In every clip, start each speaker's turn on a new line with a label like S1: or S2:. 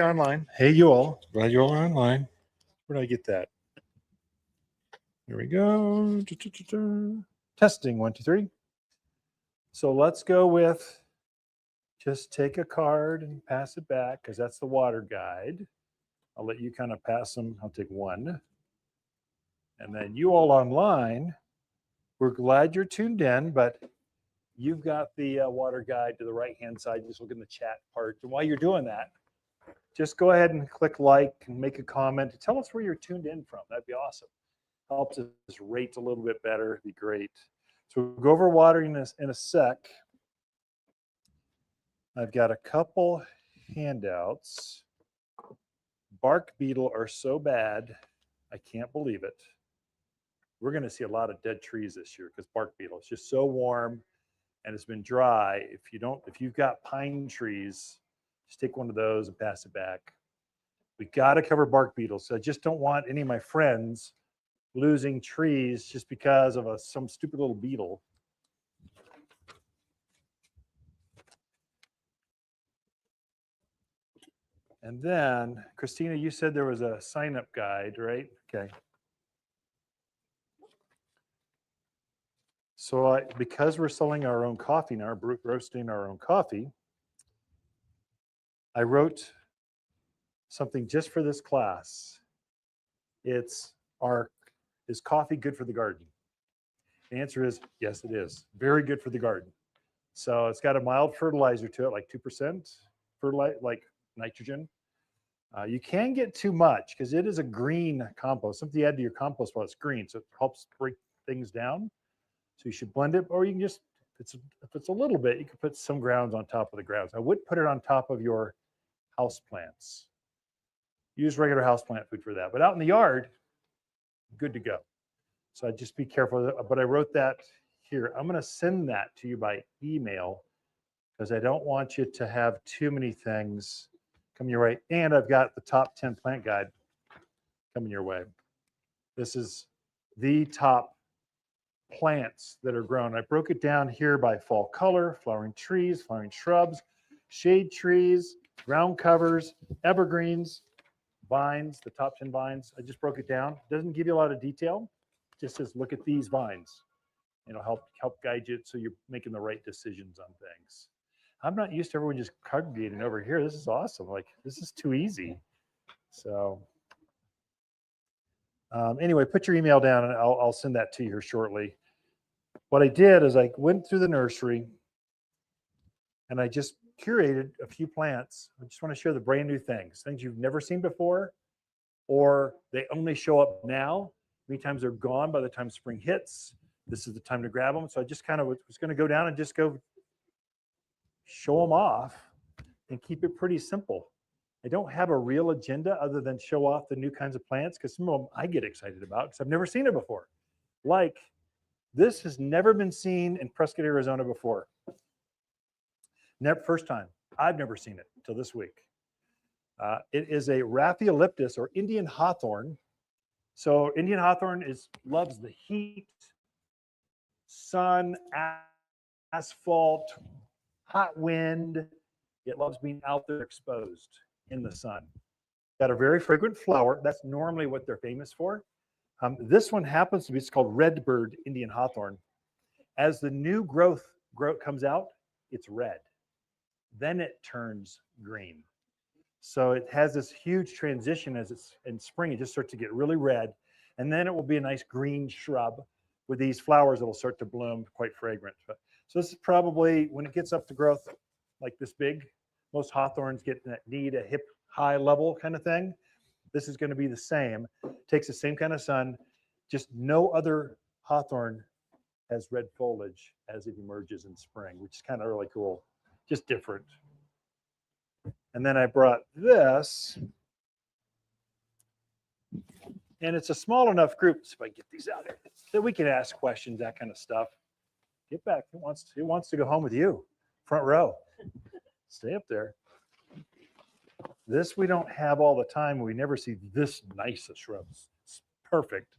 S1: you're online. Hey, you all. Glad you all are online. Where did I get that? There we go. Testing 1, 2, 3. So let's go with just take a card and pass it back because that's the water guide. I'll let you kind of pass them. I'll take one. And then you all online, we're glad you're tuned in, but you've got the water guide to the right-hand side. Just look in the chat part. And while you're doing that, just go ahead and click like and make a comment. Tell us where you're tuned in from. That'd be awesome. Helps us rate a little bit better. It'd be great. So we'll go over watering in a sec. I've got a couple handouts. Bark beetle are so bad, I can't believe it. We're going to see a lot of dead trees this year because bark beetle is just so warm and it's been dry. If you've got pine trees, just take one of those and pass it back. We got to cover bark beetles. So I just don't want any of my friends losing trees just because of some stupid little beetle. And then, Christina, you said there was a sign-up guide, right? Okay. So because we're selling our own coffee now, roasting our own coffee, I wrote something just for this class. Is coffee good for the garden? The answer is yes, it is. Very good for the garden. So it's got a mild fertilizer to it, like 2% like nitrogen. You can get too much because it is a green compost. Something you add to your compost while it's green, so it helps break things down. So you should blend it, or you can just, if it's a little bit, you can put some grounds on top of the grounds. I would put it on top of your house plants. Use regular house plant food for that. But out in the yard, good to go. So just be careful. But I wrote that here. I'm going to send that to you by email because I don't want you to have too many things come your way. And I've got the top 10 plant guide coming your way. This is the top plants that are grown. I broke it down here by fall color, flowering trees, flowering shrubs, shade trees, ground covers, evergreens, vines, the top 10 vines. I just broke it down. It doesn't give you a lot of detail. It just says, look at these vines. It'll help guide you so you're making the right decisions on things. I'm not used to everyone just congregating over here. This is awesome. Like, this is too easy. So anyway, put your email down and I'll send that to you here shortly. What I did is I went through the nursery and I just curated a few plants. I just want to share the brand new things you've never seen before, or they only show up now. Many times they're gone by the time spring hits. This is the time to grab them. So I just kind of was going to go down and just go show them off and keep it pretty simple. I don't have a real agenda other than show off the new kinds of plants because some of them I get excited about because I've never seen it before. Like, this has never been seen in Prescott, Arizona before. First time. I've never seen it until this week. It is a Rhaphioliptus or Indian hawthorn. So Indian hawthorn loves the heat, sun, asphalt, hot wind. It loves being out there exposed in the sun. Got a very fragrant flower. That's normally what they're famous for. This one happens to be, it's called Redbird Indian Hawthorn. As the new growth comes out, it's red. Then it turns green. So it has this huge transition as it's in spring. It just starts to get really red. And then it will be a nice green shrub with these flowers that will start to bloom, quite fragrant. So this is probably, when it gets up to growth like this big, most hawthorns need a hip high level kind of thing. This is going to be the same. Takes the same kind of sun. Just no other hawthorn has red foliage as it emerges in spring, which is kind of really cool. Just different. And then I brought this. And it's a small enough group, so if I get these out here, that we can ask questions, that kind of stuff. Get back. Who wants to go home with you? Front row. Stay up there. This we don't have all the time. We never see this nice of shrubs. It's perfect.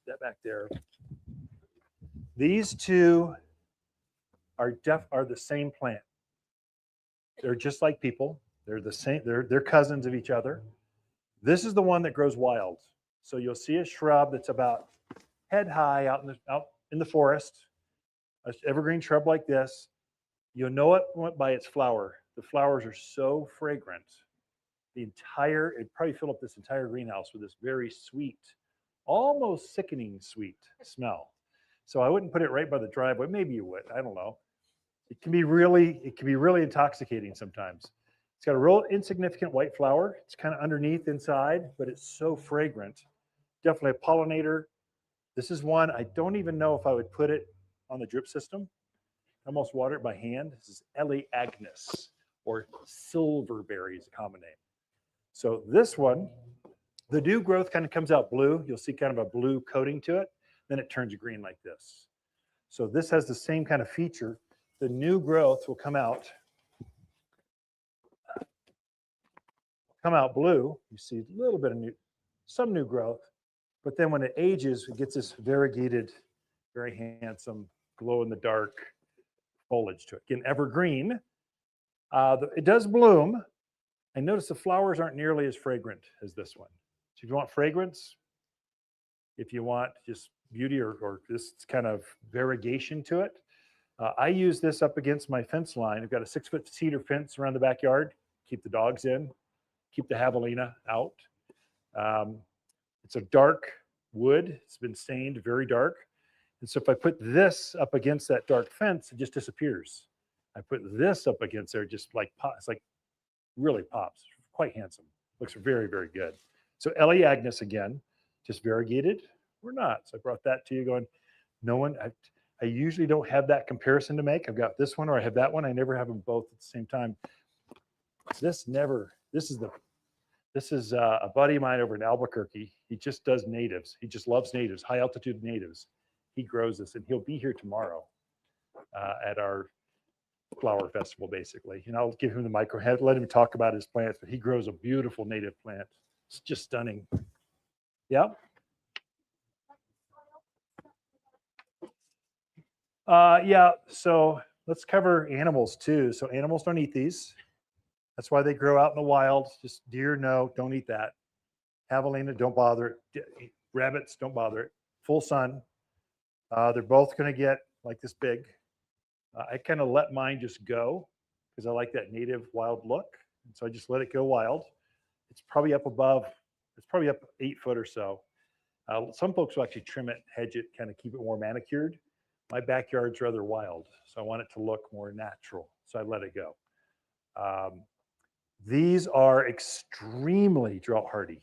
S1: That back there. These two are the same plant. They're just like people. They're the same, they're cousins of each other. This is the one that grows wild. So you'll see a shrub that's about head high out in the forest, an evergreen shrub like this. You'll know it by its flower. The flowers are so fragrant. It'd probably fill up this entire greenhouse with this very sweet, almost sickening sweet smell. So I wouldn't put it right by the driveway. Maybe you would. I don't know. It can be really intoxicating sometimes. It's got a real insignificant white flower. It's kind of underneath inside, but it's so fragrant. Definitely a pollinator. This is one I don't even know if I would put it on the drip system. I almost water it by hand. This is Ellie Agnes, or silverberry is a common name. So this one, the new growth kind of comes out blue. You'll see kind of a blue coating to it. Then it turns green like this. So this has the same kind of feature. The new growth will come out blue. You see a little bit of some new growth, but then when it ages, it gets this variegated, very handsome, glow in the dark foliage to it. Again, evergreen. It does bloom. I notice the flowers aren't nearly as fragrant as this one. So if you want fragrance, if you want just beauty or this kind of variegation to it, I use this up against my fence line. I've got a 6-foot cedar fence around the backyard, keep the dogs in, keep the javelina out. It's a dark wood. It's been stained very dark. And so if I put this up against that dark fence, it just disappears. I put this up against there, just like it's like really pops. Quite handsome. Looks very, very good. So Ellie Agnes again, just variegated or not. So I brought that to you going, no one, I usually don't have that comparison to make. I've got this one or I have that one. I never have them both at the same time. This is a buddy of mine over in Albuquerque. He just does natives. He just loves natives, high altitude natives. He grows this and he'll be here tomorrow at our flower festival, basically. And I'll give him the micro, let him talk about his plants, but he grows a beautiful native plant. It's just stunning. Yeah. Yeah, so let's cover animals too. So animals don't eat these. That's why they grow out in the wild. Just deer, no, don't eat that. Javelina, don't bother it. Rabbits, don't bother it. Full sun. They're both going to get like this big. I kind of let mine just go because I like that native wild look. And so I just let it go wild. It's probably up 8 foot or so. Some folks will actually trim it, hedge it, kind of keep it more manicured. My backyard's rather wild, so I want it to look more natural. So I let it go. These are extremely drought hardy.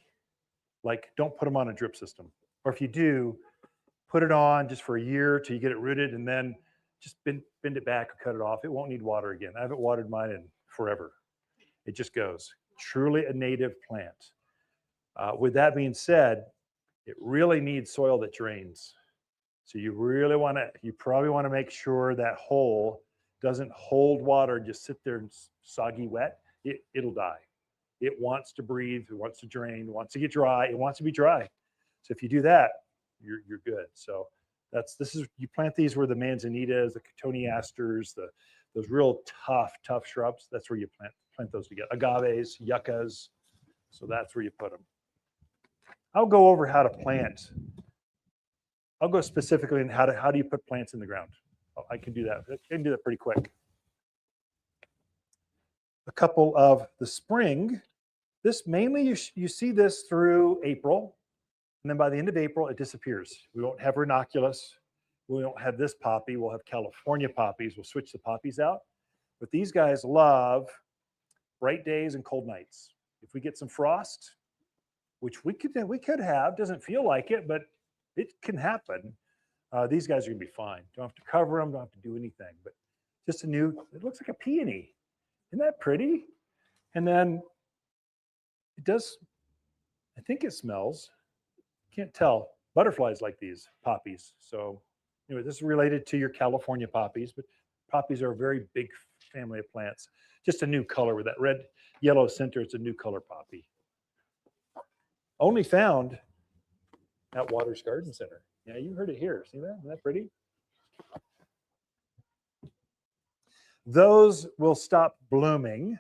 S1: Like, don't put them on a drip system. Or if you do, put it on just for a year till you get it rooted and then just bend it back or cut it off. It won't need water again. I haven't watered mine in forever. It just goes. Truly a native plant. With that being said, it really needs soil that drains. So you probably want to make sure that hole doesn't hold water, just sit there and soggy wet. It'll die. It wants to breathe, it wants to drain, it wants to get dry, it wants to be dry. So if you do that, you're good. So you plant these where the manzanitas, the cotoneasters, those real tough shrubs. That's where you plant those together. Agaves, yuccas. So that's where you put them. I'll go over how to plant. I'll go specifically in how do you put plants in the ground. I can do that. I can do that pretty quick. A couple of the spring. This mainly you see this through April. And then by the end of April, it disappears. We won't have ranunculus. We won't have this poppy. We'll have California poppies. We'll switch the poppies out. But these guys love bright days and cold nights. If we get some frost, which we could have, doesn't feel like it, but it can happen. These guys are gonna be fine. Don't have to cover them, don't have to do anything, but just it looks like a peony. Isn't that pretty? And then it does, I think it smells, can't tell. Butterflies like these poppies. So anyway, this is related to your California poppies, but poppies are a very big family of plants. Just a new color with that red, yellow center. It's a new color poppy. Only found at Waters Garden Center. Yeah, you heard it here. See that? Isn't that pretty? Those will stop blooming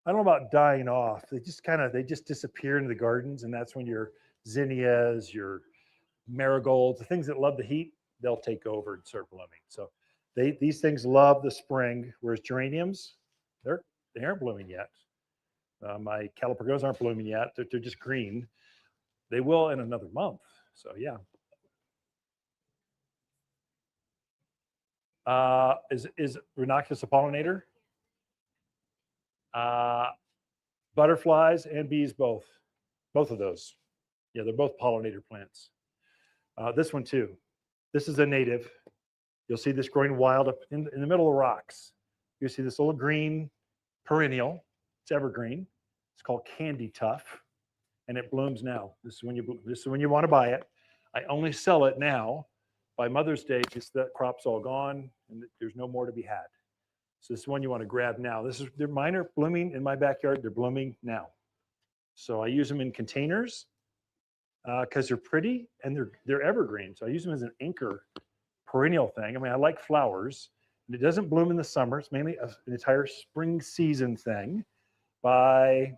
S1: I don't know about dying off. They just disappear into the gardens, and that's when your zinnias, your marigolds, the things that love the heat, they'll take over and start blooming. So these things love the spring, whereas geraniums, they aren't blooming yet. My calipergos aren't blooming yet. They're just green. They will in another month. So yeah. Is Rhinoceros a pollinator? Butterflies and bees both. Both of those. Yeah, they're both pollinator plants. This one too. This is a native. You'll see this growing wild up in the middle of rocks. You see this little green perennial. It's evergreen. It's called candy tuff, and it blooms now. This is when you want to buy it. I only sell it now. By Mother's Day, because that crop's all gone and there's no more to be had. So this is one you want to grab now. Mine are blooming in my backyard. They're blooming now. So I use them in containers because they're pretty and they're evergreen. So I use them as an anchor perennial thing. I mean, I like flowers, and it doesn't bloom in the summer. It's mainly an entire spring season thing. By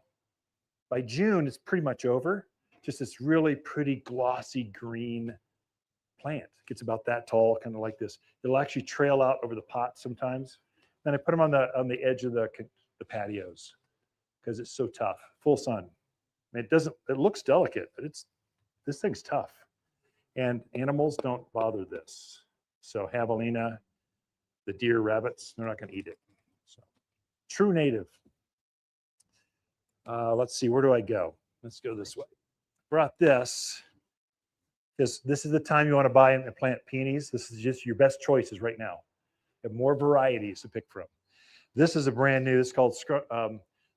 S1: June, it's pretty much over. Just this really pretty glossy green plant. It gets about that tall, kind of like this. It'll actually trail out over the pot sometimes. Then I put them on the edge of the patios because it's so tough. Full sun. I mean, it looks delicate, but this thing's tough. And animals don't bother this. So javelina, the deer, rabbits, they're not going to eat it. So true native. Let's see, where do I go? Let's go this way. Brought this because this is the time you want to buy and plant peonies. This is just your best choices right now. You have more varieties to pick from. This is a brand new, it's called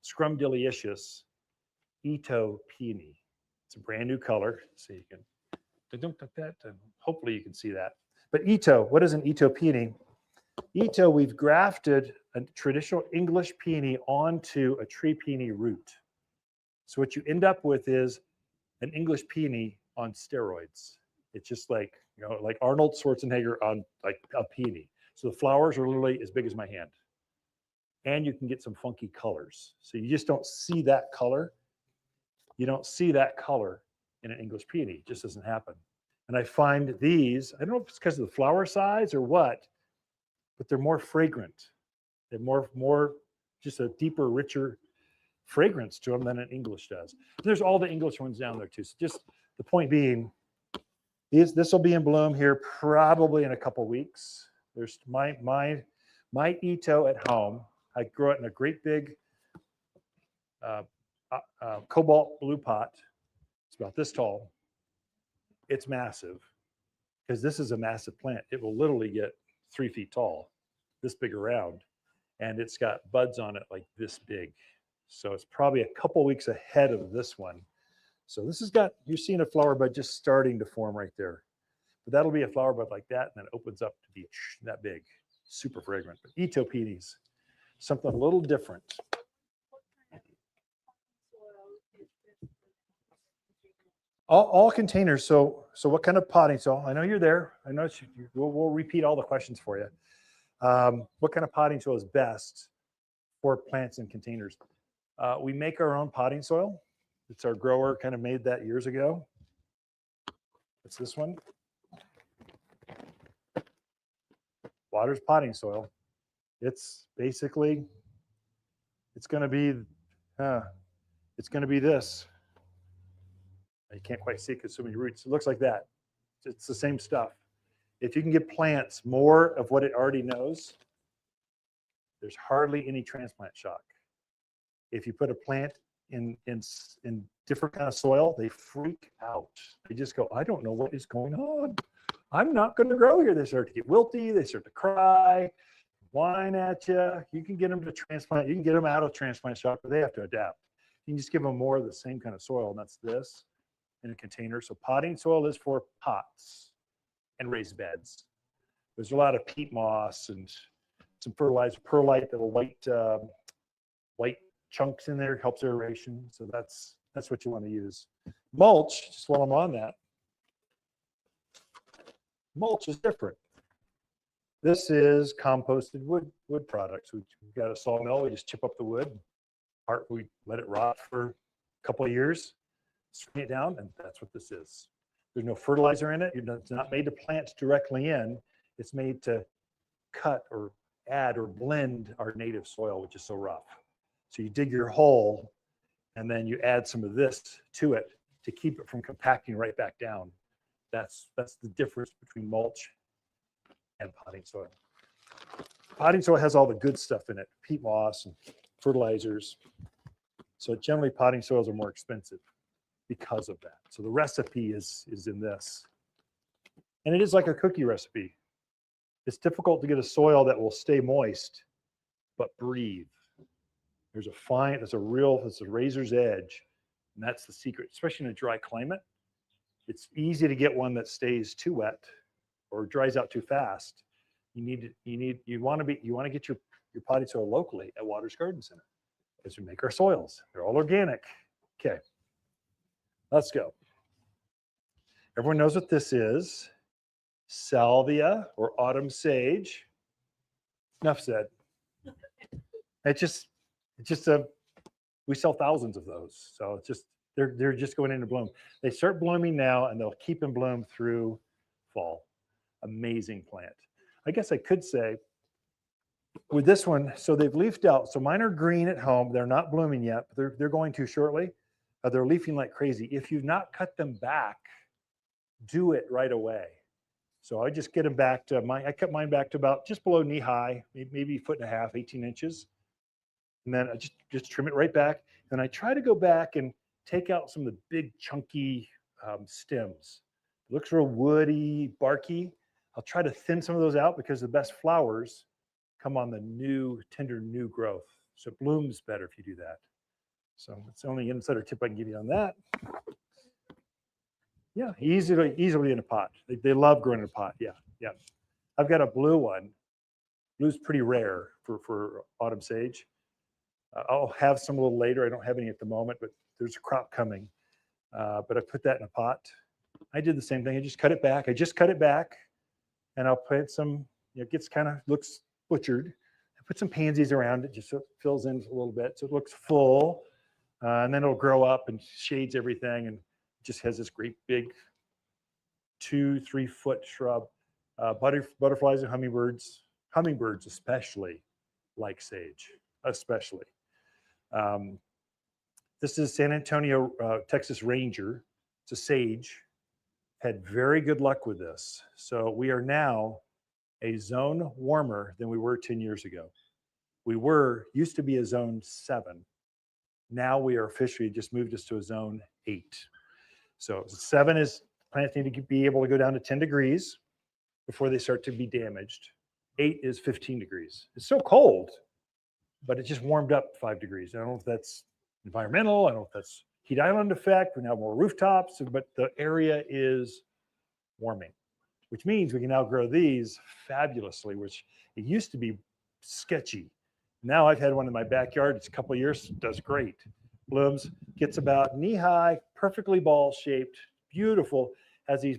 S1: Scrumdiddlyicious Ito Peony. It's a brand new color. So you can, hopefully you can see that. But Ito, what is an Ito peony? Ito, we've grafted a traditional English peony onto a tree peony root. So what you end up with is an English peony on steroids. It's just like, like Arnold Schwarzenegger on like a peony. So the flowers are literally as big as my hand. And you can get some funky colors. So you just don't see that color. You don't see that color in an English peony. It just doesn't happen. And I find these, I don't know if it's because of the flower size or what, but they're more fragrant. They're more just a deeper, richer fragrance to them than an English does. There's all the English ones down there too. So just the point being, this will be in bloom here probably in a couple weeks. There's my Ito at home. I grew it in a great big cobalt blue pot. It's about this tall. It's massive because this is a massive plant. It will literally get 3 feet tall, this big around, and it's got buds on it like this big. So it's probably a couple weeks ahead of this one. So this has got, you're seeing a flower bud just starting to form right there. But that'll be a flower bud like that, and then it opens up to be that big, super fragrant. But Ito peonies, something a little different. All containers. So what kind of potting soil? I know you're there. I know we'll repeat all the questions for you. What kind of potting soil is best for plants in containers? We make our own potting soil. It's our grower kind of made that years ago. It's this one. Waters potting soil. It's basically, it's going to be this. You can't quite see because so many roots. It looks like that. It's the same stuff. If you can give plants more of what it already knows, there's hardly any transplant shock. If you put a plant in different kind of soil, they freak out. They just go, I don't know what is going on. I'm not going to grow here. They start to get wilty. They start to cry, whine at you. You can get them to transplant. You can get them out of transplant shock, but they have to adapt. You can just give them more of the same kind of soil, and that's this in a container. So potting soil is for pots and raised beds. There's a lot of peat moss and some fertilizer, perlite, little white chunks in there, helps aeration. So that's what you want to use. Mulch, just while I'm on that, mulch is different. This is composted wood products. We've got a sawmill. We just chip up the wood, We let it rot for a couple of years, screen it down, and that's what this is. There's no fertilizer in it. It's not made to plant directly in. It's made to cut or add or blend our native soil, which is so rough. So you dig your hole, and then you add some of this to it to keep it from compacting right back down. That's the difference between mulch and potting soil. Potting soil has all the good stuff in it, peat moss and fertilizers. So generally potting soils are more expensive because of that. So the recipe is in this. And it is like a cookie recipe. It's difficult to get a soil that will stay moist, but breathe. There's a razor's edge, and that's the secret, especially in a dry climate. It's easy to get one that stays too wet or dries out too fast. You want to get your potting soil locally at Waters Garden Center, as we make our soils. They're all organic. Okay, let's go. Everyone knows what this is. Salvia or autumn sage. Enough said. We sell thousands of those. So it's just, they're just going into bloom. They start blooming now and they'll keep in bloom through fall. Amazing plant. I guess I could say with this one, so they've leafed out. So mine are green at home. They're not blooming yet, but they're going to shortly. They're leafing like crazy. If you've not cut them back, do it right away. So I just get them back to I cut mine back to about just below knee high, maybe 1.5 feet, 18 inches. And then I just trim it right back. And I try to go back and take out some of the big chunky stems. It looks real woody, barky. I'll try to thin some of those out because the best flowers come on the new, tender, new growth. So it blooms better if you do that. So it's the only insider tip I can give you on that. Yeah, easily in a pot. They love growing in a pot. Yeah. I've got a blue one. Blue's pretty rare for autumn sage. I'll have some a little later. I don't have any at the moment, but there's a crop coming. But I put that in a pot. I did the same thing. I just cut it back. And I'll plant some, it gets looks butchered. I put some pansies around it just so it fills in a little bit. So it looks full. And then it'll grow up and shades everything and just has this great big 2-3 foot shrub. Butterflies and hummingbirds especially like sage, especially. This is San Antonio, Texas Ranger. It's a sage. Had very good luck with this. So we are now a zone warmer than we were 10 years ago. We used to be a zone 7. Now we are officially just moved us to a zone 8. So 7 is plants need to be able to go down to 10 degrees before they start to be damaged. 8 is 15 degrees. It's still cold, but it just warmed up 5 degrees. I don't know if that's environmental. I don't know if that's heat island effect. We now have more rooftops, but the area is warming, which means we can now grow these fabulously, which it used to be sketchy. Now I've had one in my backyard. It's a couple of years, does great. Blooms, gets about knee high, perfectly ball shaped, beautiful, has these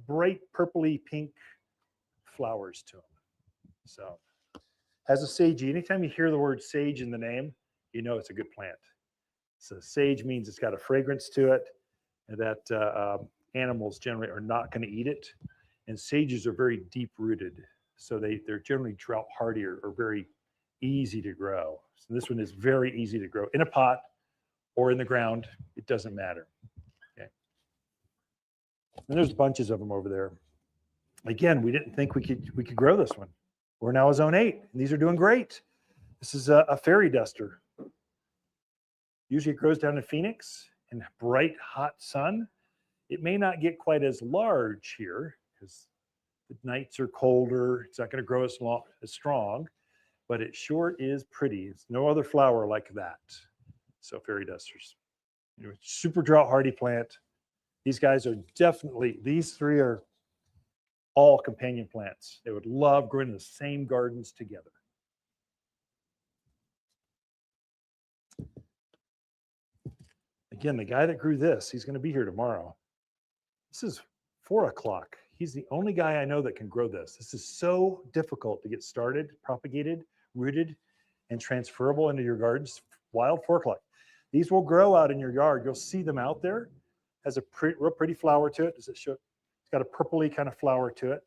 S1: bright purpley pink flowers to them. So has a sagey. Anytime you hear the word sage in the name, you know it's a good plant. So sage means it's got a fragrance to it, and that animals generally are not going to eat it. And sages are very deep rooted, so they're generally drought hardy or very easy to grow. So this one is very easy to grow in a pot or in the ground. It doesn't matter. Okay. And there's bunches of them over there. Again, we didn't think we could grow this one. We're now a zone 8, and these are doing great. This is a fairy duster. Usually it grows down in Phoenix in bright, hot sun. It may not get quite as large here because the nights are colder. It's not going to grow as strong, but it sure is pretty. It's no other flower like that. So fairy dusters, super drought hardy plant. These guys are these 3 are all companion plants. They would love growing in the same gardens together. Again, the guy that grew this, he's going to be here tomorrow. This is 4 o'clock. He's the only guy I know that can grow this. This is so difficult to get started, propagated, rooted, and transferable into your gardens wild 4 o'clock. These will grow out in your yard. You'll see them out there. Has a real pretty flower to it. Does it show? It's got a purpley kind of flower to it.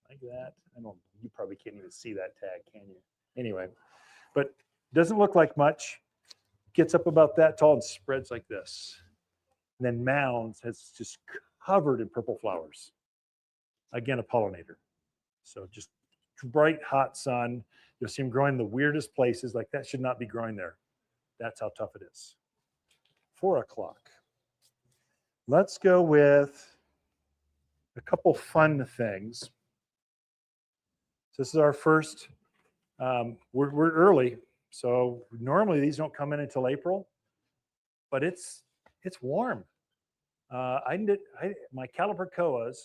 S1: Like that. I don't, you probably can't even see that tag, can you? Anyway, but doesn't look like much. Gets up about that tall and spreads like this. And then mounds has just covered in purple flowers. Again, a pollinator. So just bright, hot sun. You'll see them growing in the weirdest places. Like that should not be growing there. That's how tough it is. 4 o'clock. Let's go with a couple fun things. So this is our first. We're early, so normally these don't come in until April, but it's warm. My calibrachoas,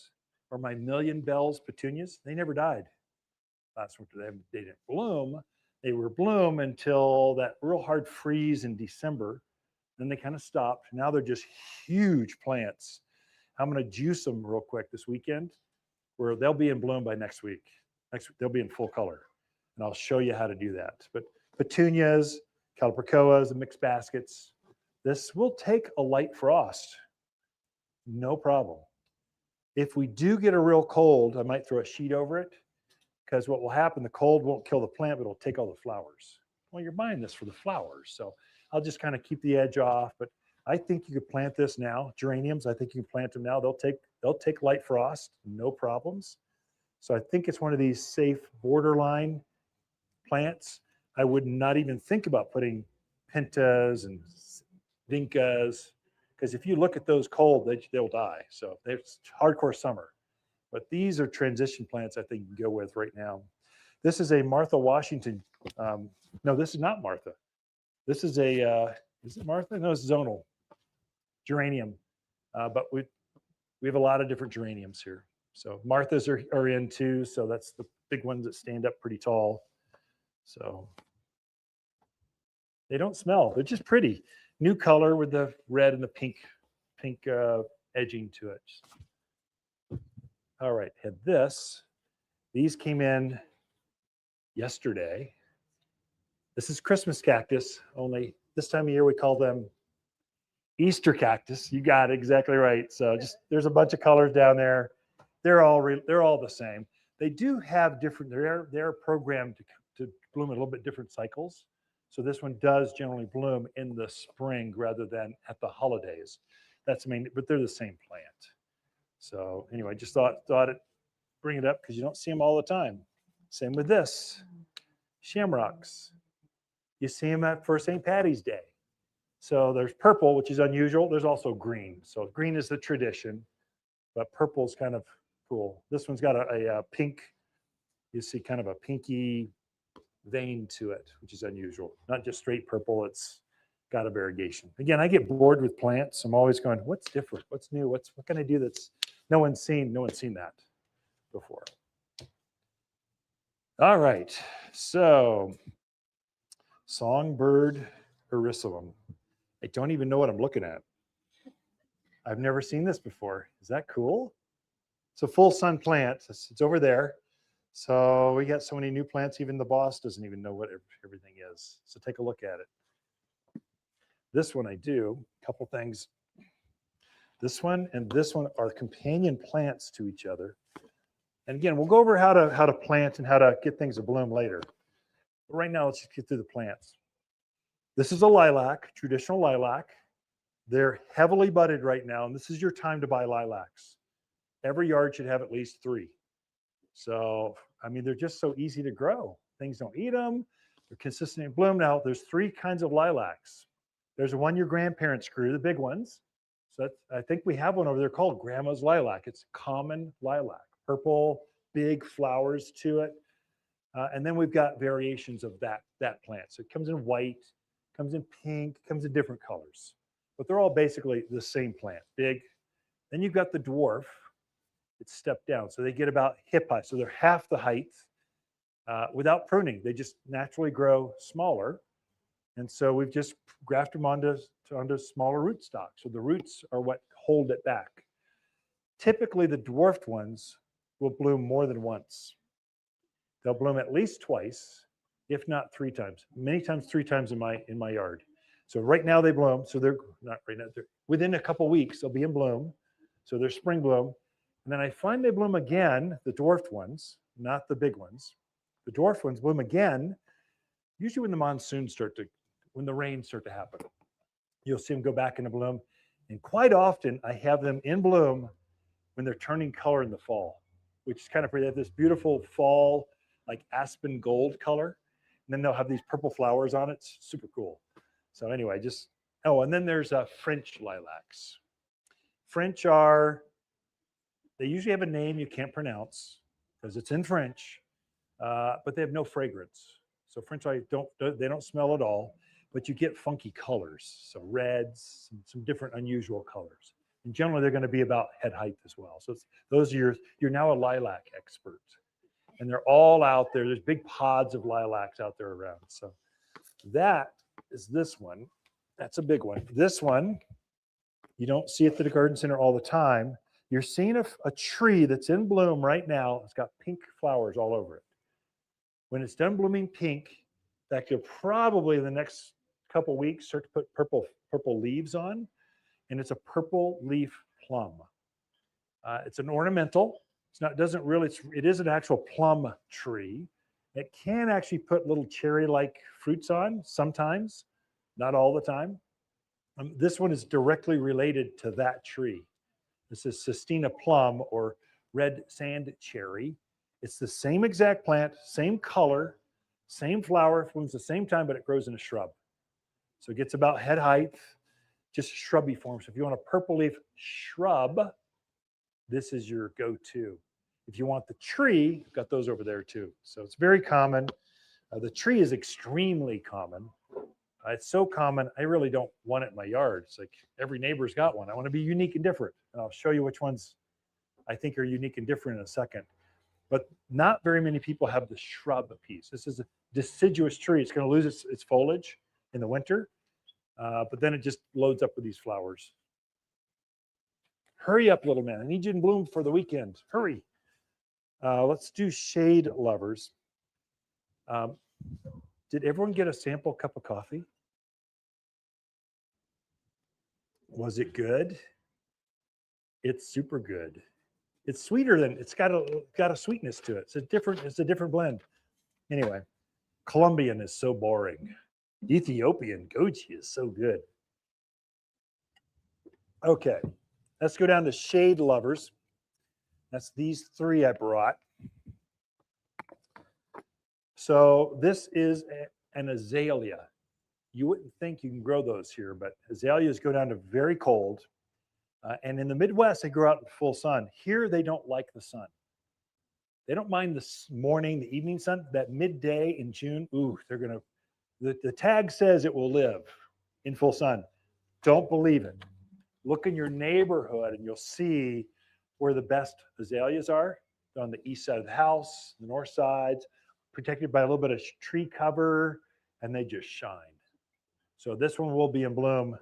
S1: or my million bells petunias, they never died last winter. They didn't bloom. They were bloom until that real hard freeze in December. Then they kind of stopped. Now they're just huge plants. I'm going to juice them real quick this weekend, where they'll be in bloom by next week. They'll be in full color, and I'll show you how to do that. But petunias, calibrachoas, and mixed baskets, this will take a light frost, no problem. If we do get a real cold, I might throw a sheet over it, because what will happen, the cold won't kill the plant, but it'll take all the flowers. Well, you're buying this for the flowers, so I'll just kind of keep the edge off. But I think you could plant this now. Geraniums, I think you can plant them now. They'll take light frost, no problems. So I think it's one of these safe borderline plants. I would not even think about putting pentas and vincas, because if you look at those cold, they'll die. So it's hardcore summer. But these are transition plants I think you can go with right now. This is a Martha Washington. No, this is not Martha. This is a, is it Martha? No, it's zonal geranium. But we have a lot of different geraniums here. So Marthas are in too. So that's the big ones that stand up pretty tall. So they don't smell. They're just pretty. New color with the red and the pink edging to it. All right, had this. These came in yesterday. This is Christmas cactus, only this time of year we call them Easter cactus. You got it exactly right. So just there's a bunch of colors down there. They're all the same. They do have different. They're programmed to bloom at a little bit different cycles. So this one does generally bloom in the spring rather than at the holidays. That's but they're the same plant. So anyway, just thought it bring it up because you don't see them all the time. Same with this, shamrocks. You see them for St. Patty's Day. So there's purple, which is unusual. There's also green. So green is the tradition, but purple is kind of cool. This one's got a pink, you see kind of a pinky vein to it, which is unusual. Not just straight purple, it's got a variegation. Again, I get bored with plants. I'm always going, what's different? What's new? What can I do that's no one's seen that before. All right, so songbird erysipum. I don't even know what I'm looking at. I've never seen this before. Is that cool? It's a full sun plant. It's over there. So we got so many new plants, even the boss doesn't even know what everything is. So take a look at it. This one I do, a couple things. This one and this one are companion plants to each other. And again, we'll go over how to plant and how to get things to bloom later. But right now, let's just get through the plants. This is a lilac, traditional lilac. They're heavily budded right now, and this is your time to buy lilacs. Every yard should have at least 3. So, they're just so easy to grow. Things don't eat them. They're consistent in bloom. Now, there's 3 kinds of lilacs. There's one your grandparents grew, the big ones. So I think we have one over there called Grandma's Lilac. It's common lilac, purple, big flowers to it. And then we've got variations of that plant. So it comes in white, comes in pink, comes in different colors. But they're all basically the same plant, big. Then you've got the dwarf. It's stepped down. So they get about hip height. So they're half the height without pruning. They just naturally grow smaller. And so we've just grafted them onto smaller rootstock. So the roots are what hold it back. Typically, the dwarfed ones will bloom more than once. They'll bloom at least twice, if not 3 times, many times 3 times in my yard. So right now they bloom. So they're not right now. They're within a couple weeks they'll be in bloom. So they're spring bloom, and then I find they bloom again. The dwarfed ones, not the big ones. The dwarfed ones bloom again. Usually when the monsoons when the rains start to happen, you'll see them go back into bloom. And quite often I have them in bloom when they're turning color in the fall, which is kind of pretty. They have this beautiful fall, like aspen gold color. And then they'll have these purple flowers on it. It's super cool. So anyway, and then there's French lilacs. French they usually have a name you can't pronounce because it's in French, but they have no fragrance. So French lilacs they don't smell at all, but you get funky colors. So reds, some different unusual colors. And generally they're going to be about head height as well. So those are you're now a lilac expert. And they're all out there. There's big pods of lilacs out there around. So that is this one. That's a big one. This one, you don't see at the garden center all the time. You're seeing a tree that's in bloom right now. It's got pink flowers all over it. When it's done blooming pink, that could probably in the next couple weeks start to put purple leaves on. And it's a purple leaf plum. It's an ornamental. It is an actual plum tree. It can actually put little cherry-like fruits on sometimes, not all the time. This one is directly related to that tree. This is Sistina plum or red sand cherry. It's the same exact plant, same color, same flower, blooms the same time, but it grows in a shrub. So it gets about head height, just shrubby form. So if you want a purple leaf shrub, this is your go-to. If you want the tree, got those over there too. So it's very common. The tree is extremely common. It's so common, I really don't want it in my yard. It's like every neighbor's got one. I want to be unique and different. And I'll show you which ones I think are unique and different in a second. But not very many people have the shrub piece. This is a deciduous tree. It's going to lose its foliage in the winter, but then it just loads up with these flowers. Hurry up, little man. I need you in bloom for the weekend. Hurry. Let's do shade lovers. Did everyone get a sample cup of coffee? Was it good? It's super good. It's sweeter than it's got a sweetness to it. It's a different blend. Anyway, Colombian is so boring. Ethiopian goji is so good. Okay, let's go down to shade lovers. That's these 3 I brought. So this is an azalea. You wouldn't think you can grow those here, but azaleas go down to very cold. And in the Midwest, they grow out in full sun. Here, they don't like the sun. They don't mind the morning, the evening sun. That midday in June, the tag says it will live in full sun. Don't believe it. Look in your neighborhood and you'll see where the best azaleas are. On the east side of the house, the north side, protected by a little bit of tree cover, and they just shine. So this one will be in bloom.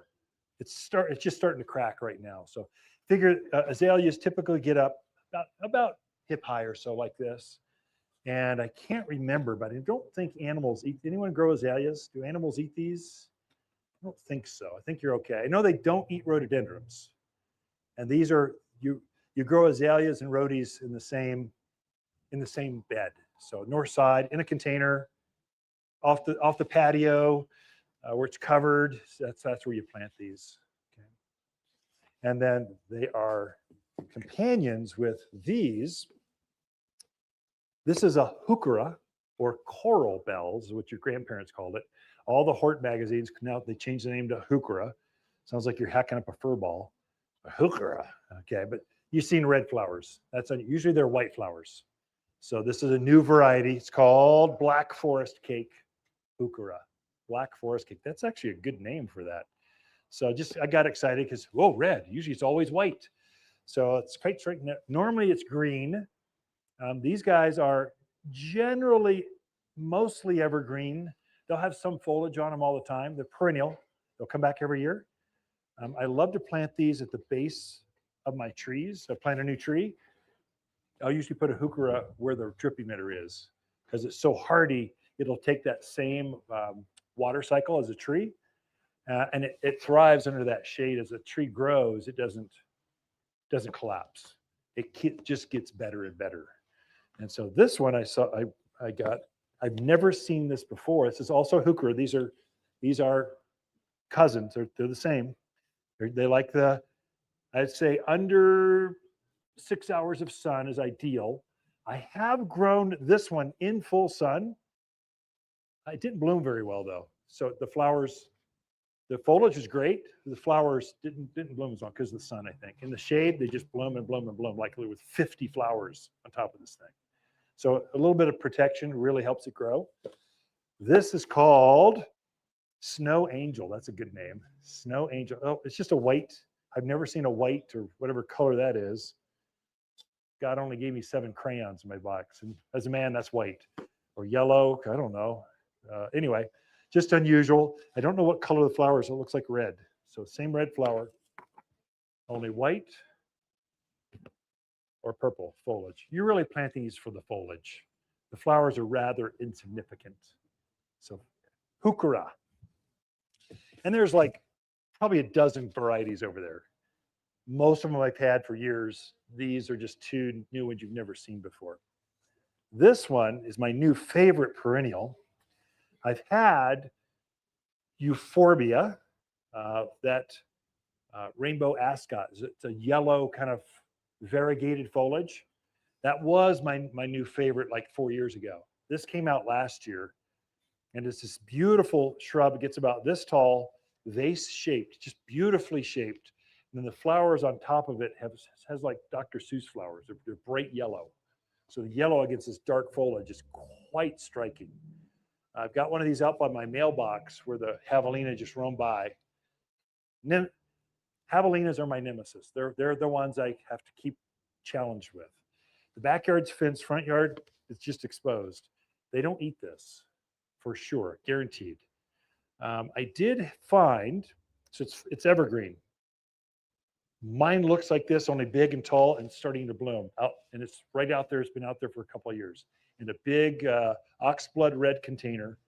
S1: It's just starting to crack right now. So figure azaleas typically get up about hip high or so like this. And I can't remember, but I don't think animals eat. Anyone grow azaleas? Do animals eat these? I don't think so. I think you're okay. I know they don't eat rhododendrons. And these are, you grow azaleas and rhodies in the same bed. So north side in a container, off the patio, where it's covered. So that's where you plant these. Okay. And then they are companions with these. This is a heuchera, or coral bells, is what your grandparents called it. All the Hort magazines, now they changed the name to heuchera. Sounds like you're hacking up a fur ball. A heuchera, okay, but you've seen red flowers. Usually they're white flowers. So this is a new variety. It's called Black Forest Cake heuchera. Black Forest Cake. That's actually a good name for that. So I got excited because, whoa, red. Usually it's always white. So it's quite straight. Normally it's green. These guys are generally mostly evergreen. They'll have some foliage on them all the time. They're perennial. They'll come back every year. I love to plant these at the base of my trees. I plant a new tree. I'll usually put a heuchera where the drip emitter is because it's so hardy. it'll take that same water cycle as a tree, and it thrives under that shade. As a tree grows, it doesn't collapse. It just gets better and better. And so this one I got. I've never seen this before. This is also heuchera. These are cousins. They're the same. They like I'd say under 6 hours of sun is ideal. I have grown this one in full sun. It didn't bloom very well though. So the foliage was great. The flowers didn't bloom as well because of the sun, I think. In the shade, they just bloom and bloom and bloom, like with 50 flowers on top of this thing. So a little bit of protection really helps it grow. This is called Snow Angel. That's a good name. Snow Angel. Oh, it's just a white. I've never seen a white or whatever color that is. God only gave me 7 crayons in my box. And as a man, that's white or yellow. I don't know. Anyway, just unusual. I don't know what color the flower is. It looks like red. So same red flower, only white or purple foliage. You're really planting these for the foliage. The flowers are rather insignificant. So heuchera. And there's like probably a dozen varieties over there. Most of them I've had for years. These are just 2 new ones you've never seen before. This one is my new favorite perennial. I've had euphorbia, that rainbow ascot. It's a yellow kind of variegated foliage. That was my new favorite like 4 years ago. This came out last year, and it's this beautiful shrub. It gets about this tall, vase-shaped, just beautifully shaped. And then the flowers on top of it has like Dr. Seuss flowers. They're bright yellow. So the yellow against this dark foliage is quite striking. I've got one of these out by my mailbox where the javelina just roam by. Javelinas are my nemesis. They're the ones I have to keep challenged with. The backyard's fenced, front yard is just exposed. They don't eat this, for sure, guaranteed. I did find, so it's evergreen. Mine looks like this, only big and tall and starting to bloom. And it's right out there. It's been out there for a couple of years in a big oxblood red container.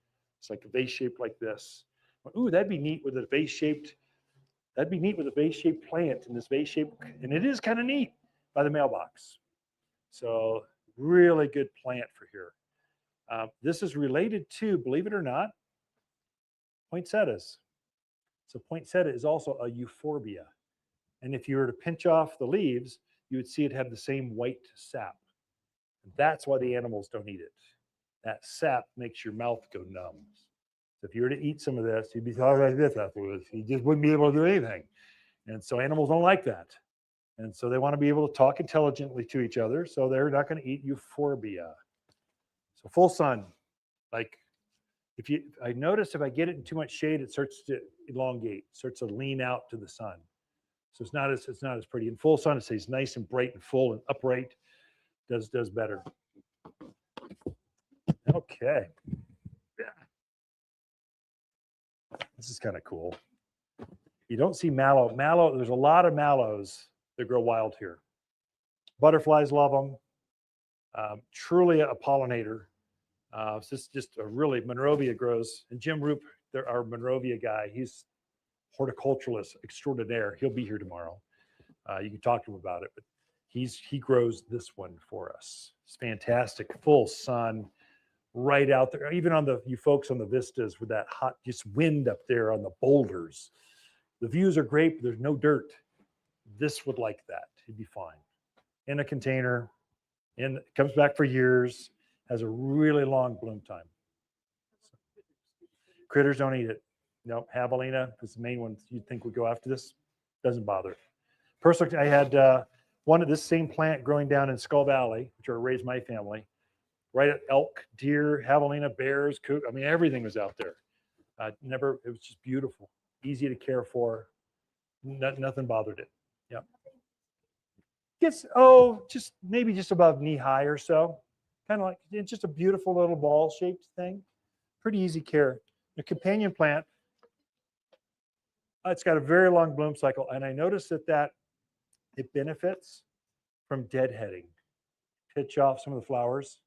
S1: It's like a vase shaped like this. Ooh, that'd be neat with a vase shaped. That'd be neat with a vase shaped plant in this vase shape, and it is kind of neat by the mailbox. So really good plant for here. This is related to, believe it or not, poinsettias. So poinsettia is also a euphorbia. And if you were to pinch off the leaves, you would see it have the same white sap. And that's why the animals don't eat it. That sap makes your mouth go numb. So if you were to eat some of this, you'd be talking like this afterwards. You just wouldn't be able to do anything. And so animals don't like that. And so they want to be able to talk intelligently to each other. So they're not going to eat euphorbia. So full sun. Like I notice if I get it in too much shade, it starts to elongate, starts to lean out to the sun. So it's not as pretty. In full sun, it stays nice and bright and full and upright. Does better. Okay. Yeah. This is kind of cool. You don't see mallow. Mallow, there's a lot of mallows that grow wild here. Butterflies love them. Truly a pollinator. It's just a really, Monrovia grows. And Jim Roop, our Monrovia guy, he's horticulturalist extraordinaire. He'll be here tomorrow. You can talk to him about it, but he grows this one for us. It's fantastic, full sun, right out there. Even on you folks on the vistas with that hot, just wind up there on the boulders. The views are great, but there's no dirt. This would like that. It'd be fine. In a container, and it comes back for years. Has a really long bloom time. Critters don't eat it. No, javelina is the main one you'd think would go after this. Doesn't bother. Personally, I had one of this same plant growing down in Skull Valley, which I raised my family. Right at elk, deer, javelina, bears, coot. I mean, everything was out there. It was just beautiful, easy to care for. Nothing bothered it. Yeah. Gets maybe just above knee high or so. Kind of like it's just a beautiful little ball-shaped thing. Pretty easy care. The companion plant. It's got a very long bloom cycle, and I noticed that it benefits from deadheading. Pitch off some of the flowers,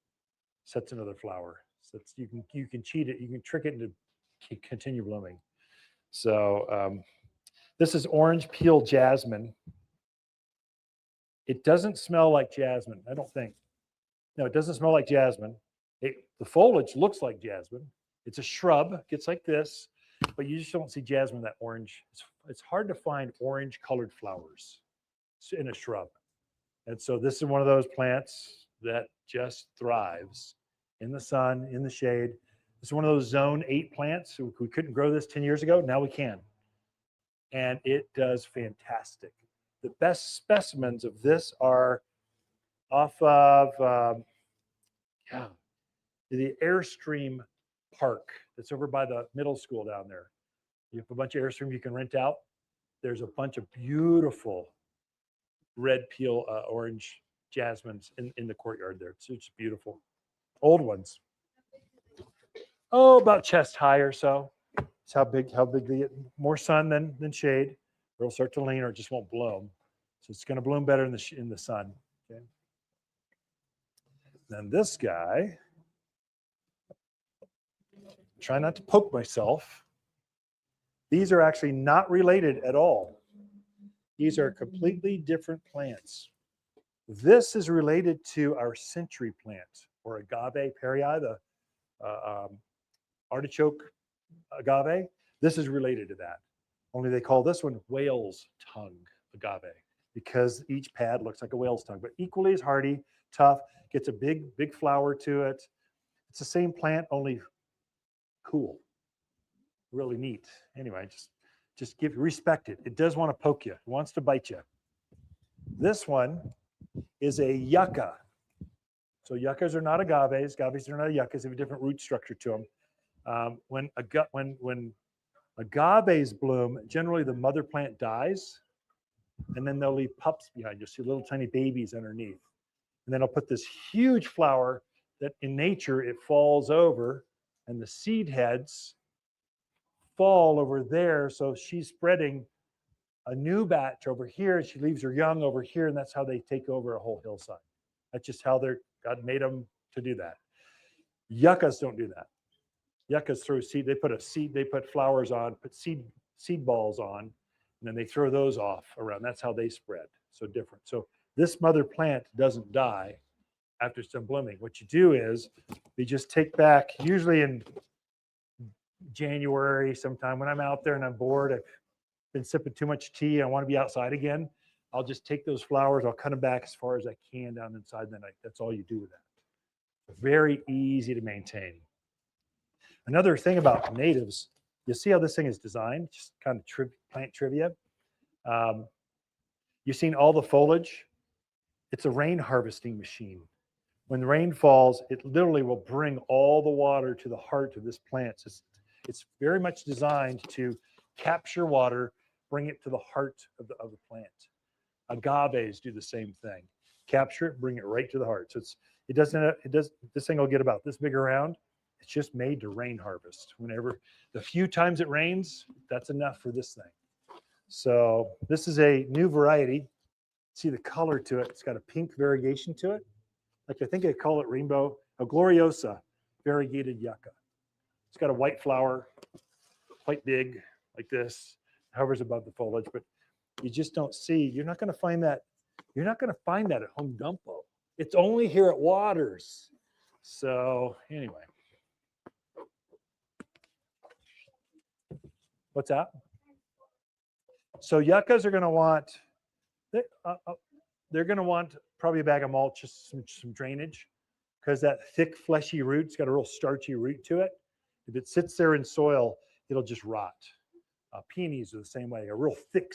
S1: sets another flower, So it's, you can cheat it, you can trick it into continue blooming. So this is orange peel jasmine. It doesn't smell like jasmine, I don't think. No, it doesn't smell like jasmine. The foliage looks like jasmine. It's a shrub, gets like this, but you just don't see jasmine that orange. It's hard to find orange colored flowers in a shrub. And so this is one of those plants that just thrives in the sun, in the shade. It's one of those zone 8 plants. We couldn't grow this 10 years ago. Now we can. And it does fantastic. The best specimens of this are off of the Airstream Park that's over by the middle school down there. You have a bunch of Airstream you can rent out. There's a bunch of beautiful red peel orange jasmines in the courtyard there. It's just beautiful. Old ones. Oh, about chest high or so. It's how big they get. More sun than shade, or it'll start to lean, or it just won't bloom. So it's going to bloom better in the sun. Okay. Then this guy, try not to poke myself. These are actually not related at all. These are completely different plants. This is related to our century plant, or agave perii, the artichoke agave. This is related to that. Only they call this one whale's tongue agave because each pad looks like a whale's tongue, but equally as hardy, tough, gets a big flower to it. It's the same plant, only cool, really neat. Anyway, just respect it. It does want to poke you. It wants to bite you. This one is a yucca. So yuccas are not agaves. Agaves are not yuccas. They have a different root structure to them. When agaves bloom, generally the mother plant dies, and then they'll leave pups behind. You'll see little tiny babies underneath. And then I'll put this huge flower that in nature it falls over, and the seed heads fall over there. So she's spreading a new batch over here. She leaves her young over here, and that's how they take over a whole hillside. That's just how God made them to do that. Yuccas don't do that. Yuccas throw seed. They put flowers on, put seed balls on, and then they throw those off around. That's how they spread. So different. So this mother plant doesn't die after it's done blooming. What you do is you just take back, usually in January sometime when I'm out there and I'm bored, I've been sipping too much tea, I want to be outside again, I'll just take those flowers, I'll cut them back as far as I can down inside the night. That's all you do with that. Very easy to maintain. Another thing about natives, you see how this thing is designed, just kind of plant trivia. You've seen all the foliage. It's a rain harvesting machine. When the rain falls, it literally will bring all the water to the heart of this plant. It's very much designed to capture water, bring it to the heart of the plant. Agaves do the same thing. Capture it, bring it right to the heart. So this thing will get about this big around. It's just made to rain harvest. Whenever the few times it rains, that's enough for this thing. So this is a new variety. See the color to it. It's got a pink variegation to it. Like I think they call it rainbow, a gloriosa variegated yucca. It's got a white flower, quite big, like this, hovers above the foliage, but you just don't see. You're not going to find that. You're not going to find that at Home Depot. It's only here at Waters. So anyway, what's that? So yuccas are going to want. They're going to want probably a bag of mulch, just some drainage, because that thick, fleshy root's got a real starchy root to it. If it sits there in soil, it'll just rot. Peonies are the same way, a real thick,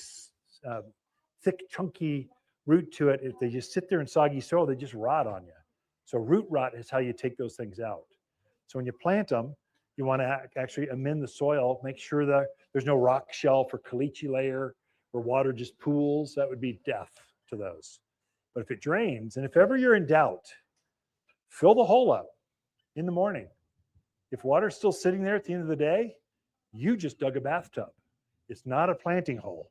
S1: chunky root to it. If they just sit there in soggy soil, they just rot on you. So root rot is how you take those things out. So when you plant them, you want to actually amend the soil, make sure that there's no rock shelf or caliche layer where water just pools. That would be death to those. But if it drains, and if ever you're in doubt, fill the hole up in the morning. If water's still sitting there at the end of the day, you just dug a bathtub. It's not a planting hole.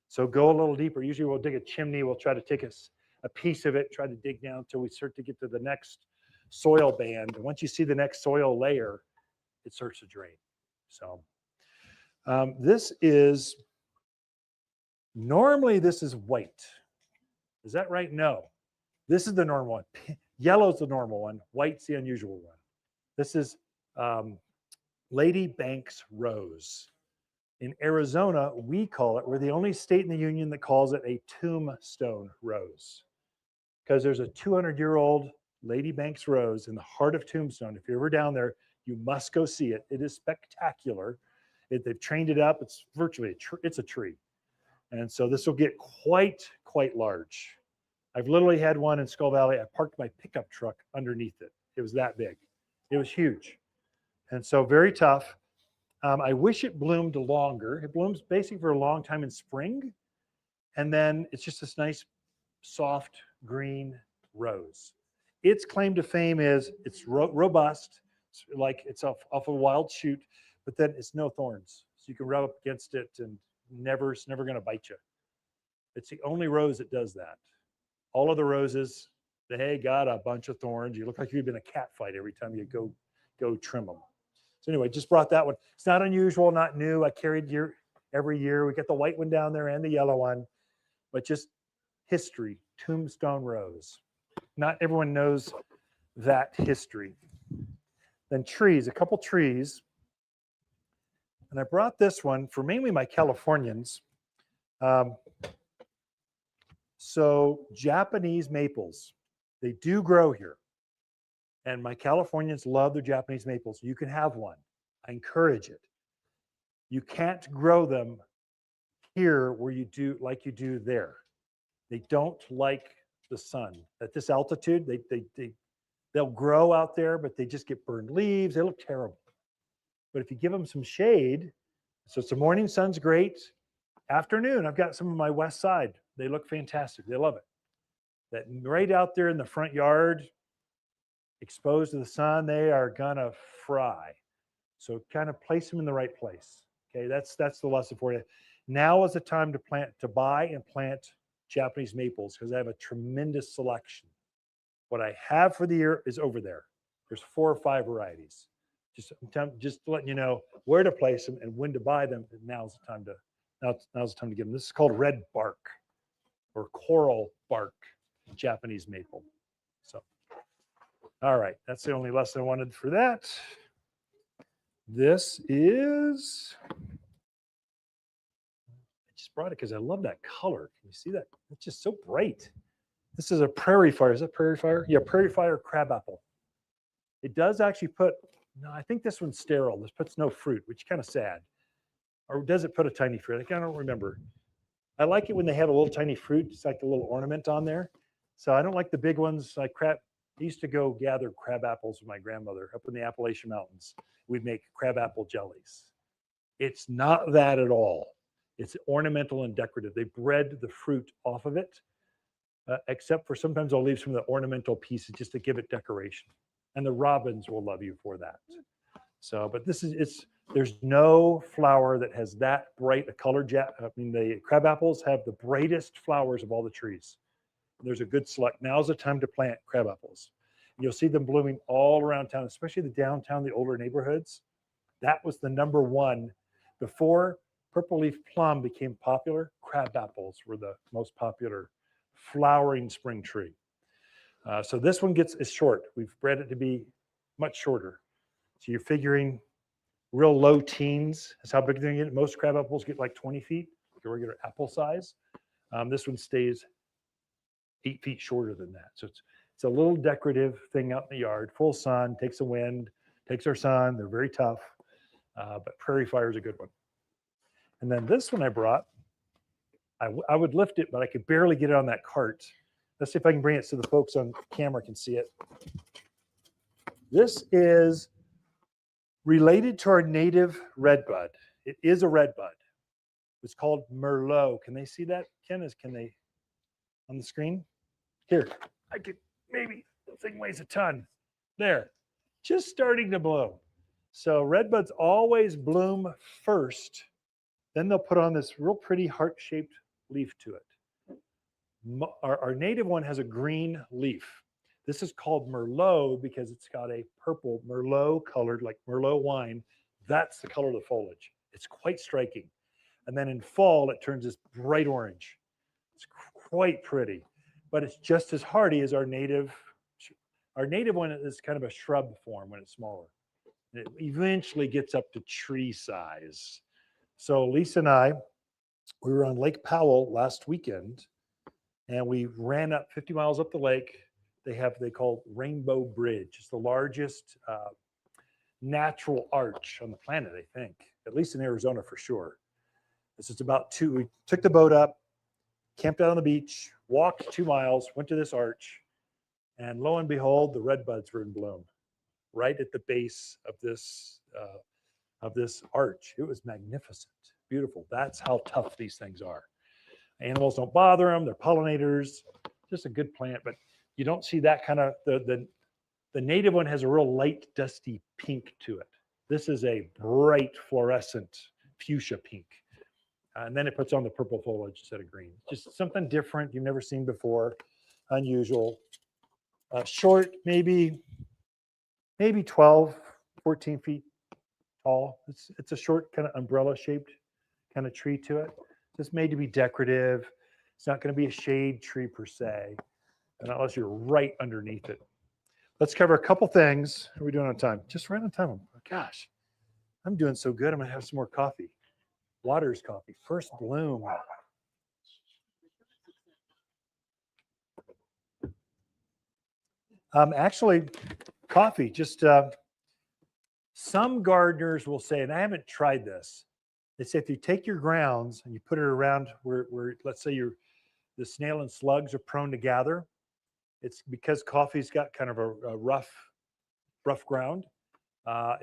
S1: So go a little deeper. Usually we'll dig a chimney. We'll try to take a piece of it, try to dig down until we start to get to the next soil band. And once you see the next soil layer, it starts to drain. So this is, normally this is white. Is that right? No. This is the normal one. Yellow is the normal one. White's the unusual one. This is Lady Banks rose. In Arizona, we call it, we're the only state in the union that calls it a tombstone rose, because there's a 200-year-old Lady Banks rose in the heart of Tombstone. If you're ever down there, you must go see it. It is spectacular. They've trained it up. It's virtually it's a tree. And so this will get quite large. I've literally had one in Skull Valley. I parked my pickup truck underneath it. It was that big. It was huge. And so very tough. I wish it bloomed longer. It blooms basically for a long time in spring. And then it's just this nice, soft green rose. Its claim to fame is it's robust, like it's off a wild shoot, but then it's no thorns. So you can rub up against it and it's never going to bite you. It's the only rose that does that. All of the roses, they got a bunch of thorns. You look like you've been in a cat fight every time you go trim them. So anyway, just brought that one. It's not unusual, not new. I carried every year. We get the white one down there and the yellow one, but just history, tombstone rose. Not everyone knows that history. Then trees, a couple trees. And I brought this one for mainly my Californians. So Japanese maples, they do grow here. And my Californians love their Japanese maples. You can have one. I encourage it. You can't grow them here where you do like you do there. They don't like the sun. At this altitude, they'll grow out there, but they just get burned leaves. They look terrible. But if you give them some shade, so it's the morning sun's great. Afternoon, I've got some of my west side. They look fantastic. They love it. That right out there in the front yard, exposed to the sun, they are gonna fry. So kind of place them in the right place. Okay, that's the lesson for you. Now is the time to buy and plant Japanese maples, because I have a tremendous selection. What I have for the year is over there. There's 4 or 5 varieties. Just letting you know where to place them and when to buy them. Now's the time to give them. This is called red bark or coral bark Japanese maple. So, all right, that's the only lesson I wanted for that. This is, I just brought it because I love that color. Can you see that? It's just so bright. This is a prairie fire. Is that prairie fire? Yeah, prairie fire crabapple. It does actually put, no, I think this one's sterile. This puts no fruit, which is kind of sad. Or does it put a tiny fruit? I don't remember. I like it when they have a little tiny fruit. It's like a little ornament on there. So I don't like the big ones. Like crab. I used to go gather crab apples with my grandmother up in the Appalachian Mountains. We'd make crab apple jellies. It's not that at all. It's ornamental and decorative. They bred the fruit off of it, except for sometimes I'll leave some of the ornamental pieces just to give it decoration. And the robins will love you for that. So, but there's no flower that has that bright a color. The crab apples have the brightest flowers of all the trees. There's a good select. Now's the time to plant crab apples. You'll see them blooming all around town, especially the downtown, the older neighborhoods. That was the #1. Before purple leaf plum became popular, crab apples were the most popular flowering spring tree. So this one is short. We've bred it to be much shorter. So you're figuring real low teens is how big they're going to get. Most crab apples get like 20 feet, like a regular apple size. This one stays 8 feet shorter than that. So it's a little decorative thing out in the yard. Full sun, takes the wind, takes our sun. They're very tough, but prairie fire is a good one. And then this one I brought, I would lift it, but I could barely get it on that cart. Let's see if I can bring it so the folks on camera can see it. This is related to our native redbud. It is a redbud. It's called Merlot. Can they see that, Ken? Can they on the screen? Here, I could maybe, the thing weighs a ton. There, just starting to bloom. So redbuds always bloom first. Then they'll put on this real pretty heart-shaped leaf to it. Our native one has a green leaf. This is called Merlot because it's got a purple Merlot colored, like Merlot wine. That's the color of the foliage. It's quite striking. And then in fall, it turns this bright orange. It's quite pretty, but it's just as hardy as our native. Our native one is kind of a shrub form when it's smaller. And it eventually gets up to tree size. So Lisa and I, we were on Lake Powell last weekend, and we ran up 50 miles up the lake. They call Rainbow Bridge. It's the largest natural arch on the planet, I think, at least in Arizona for sure. This is we took the boat up, camped out on the beach, walked 2 miles, went to this arch, and lo and behold, the redbuds were in bloom right at the base of this arch. It was magnificent, beautiful. That's how tough these things are. Animals don't bother them. They're pollinators. Just a good plant, but you don't see that kind of, the native one has a real light, dusty pink to it. This is a bright fluorescent fuchsia pink. And then it puts on the purple foliage instead of green. Just something different you've never seen before, unusual. Short, maybe 12, 14 feet tall. It's a short kind of umbrella shaped kind of tree to it. It's made to be decorative. It's not going to be a shade tree per se, and unless you're right underneath it. Let's cover a couple things. How are we doing on time? Just right on time. Oh, gosh, I'm doing so good. I'm going to have some more coffee. Waters coffee, first bloom. Actually, coffee, just some gardeners will say, and I haven't tried this, they say if you take your grounds and you put it around where let's say the snail and slugs are prone to gather, it's because coffee's got kind of a rough ground.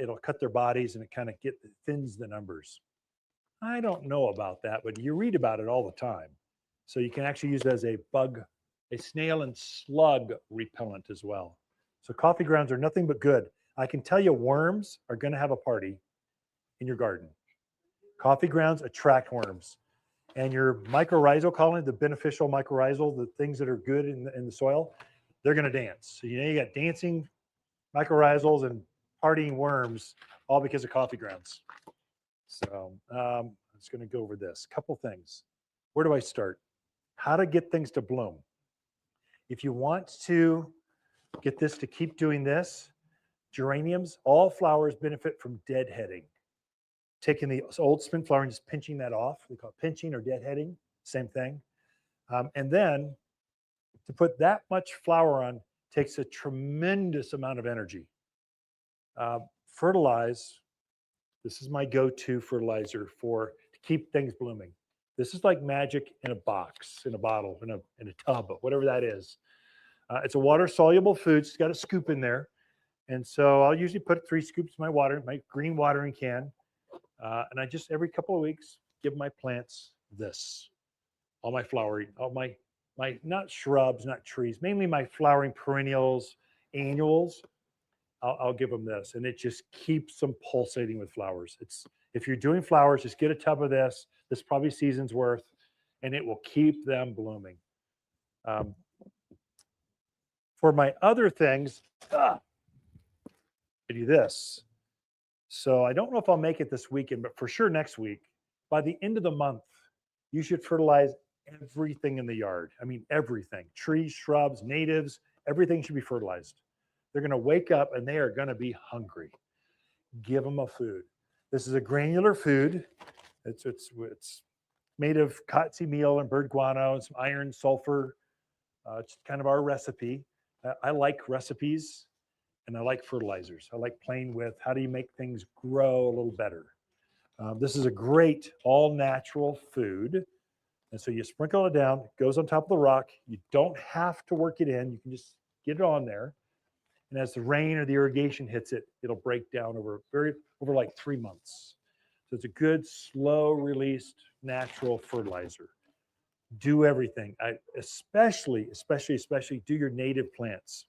S1: It'll cut their bodies and it kind of thins the numbers. I don't know about that, but you read about it all the time. So you can actually use it as a snail and slug repellent as well. So coffee grounds are nothing but good. I can tell you worms are going to have a party in your garden. Coffee grounds attract worms. And your mycorrhizal colony, the beneficial mycorrhizal, the things that are good in the soil, they're going to dance. So you got dancing mycorrhizals and partying worms, all because of coffee grounds. So I'm just going to go over this. Couple things. Where do I start? How to get things to bloom. If you want to get this to keep doing this, geraniums, all flowers benefit from deadheading. Taking the old spin flower and just pinching that off. We call it pinching or deadheading, same thing. And then to put that much flower on takes a tremendous amount of energy. Fertilize. This is my go-to fertilizer to keep things blooming. This is like magic in a box, in a bottle, in a tub, whatever that is. It's a water-soluble food. It's got a scoop in there. And so I'll usually put 3 scoops in my green watering can. And I just, every couple of weeks, give my plants this. All my flowering, all my not shrubs, not trees, mainly my flowering perennials, annuals. I'll give them this, and it just keeps them pulsating with flowers. If you're doing flowers, just get a tub of this. This is probably season's worth, and it will keep them blooming. For my other things, I do this. So I don't know if I'll make it this weekend, but for sure next week. By the end of the month, you should fertilize everything in the yard. I mean, everything. Trees, shrubs, natives, everything should be fertilized. They're going to wake up and they are going to be hungry. Give them a food. This is a granular food. It's made of cottonseed meal and bird guano and some iron, sulfur. It's kind of our recipe. I like recipes and I like fertilizers. I like playing with how do you make things grow a little better. This is a great all natural food. And so you sprinkle it down, it goes on top of the rock. You don't have to work it in. You can just get it on there. And as the rain or the irrigation hits it, it'll break down over like 3 months. So it's a good, slow released natural fertilizer. Do everything. Especially do your native plants,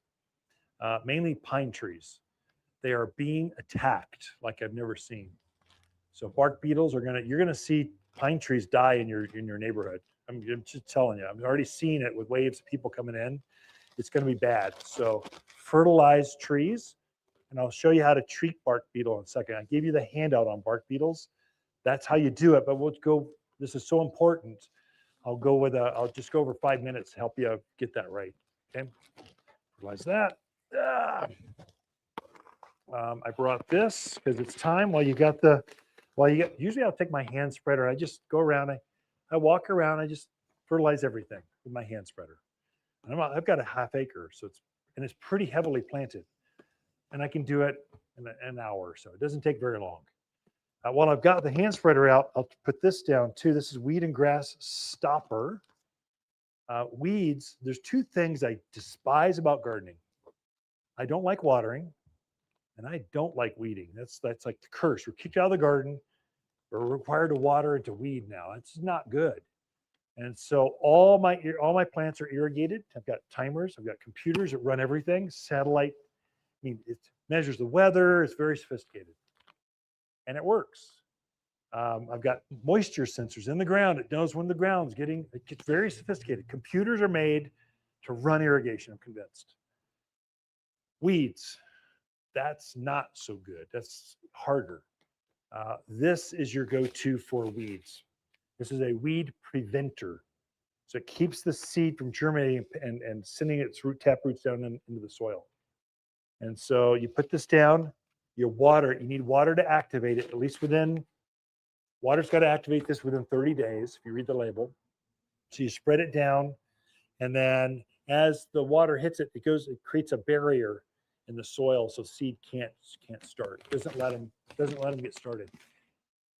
S1: mainly pine trees. They are being attacked like I've never seen. So bark beetles you're gonna see pine trees die in your neighborhood. I'm just telling you. I'm already seeing it with waves of people coming in. it's going to be bad. So fertilize trees, and I'll show you how to treat bark beetle in a second. I gave you the handout on bark beetles. That's how you do it, but we'll go, this is so important. I'll just go over 5 minutes to help you get that right, okay? Realize that. I brought this because it's time usually I'll take my hand spreader. I just go around, I walk around, I just fertilize everything with my hand spreader. And I've got a half acre, so it's pretty heavily planted. And I can do it in an hour or so. It doesn't take very long. While I've got the hand spreader out, I'll put this down too. This is weed and grass stopper. Weeds, there's two things I despise about gardening. I don't like watering, and I don't like weeding. That's like the curse. We're kicked out of the garden. We're required to water and to weed now. It's not good. And so all my plants are irrigated. I've got timers. I've got computers that run everything. Satellite. I mean, it measures the weather. It's very sophisticated, and it works. I've got moisture sensors in the ground. It knows when the ground's it gets very sophisticated. Computers are made to run irrigation, I'm convinced. Weeds, that's not so good. That's harder. This is your go-to for weeds. This is a weed preventer. So it keeps the seed from germinating and sending its tap roots down into the soil. And so you put this down, you water it. You need water to activate it, at least water's got to activate this within 30 days, if you read the label. So you spread it down, and then as the water hits it, it creates a barrier in the soil so seed can't start. It doesn't let them get started.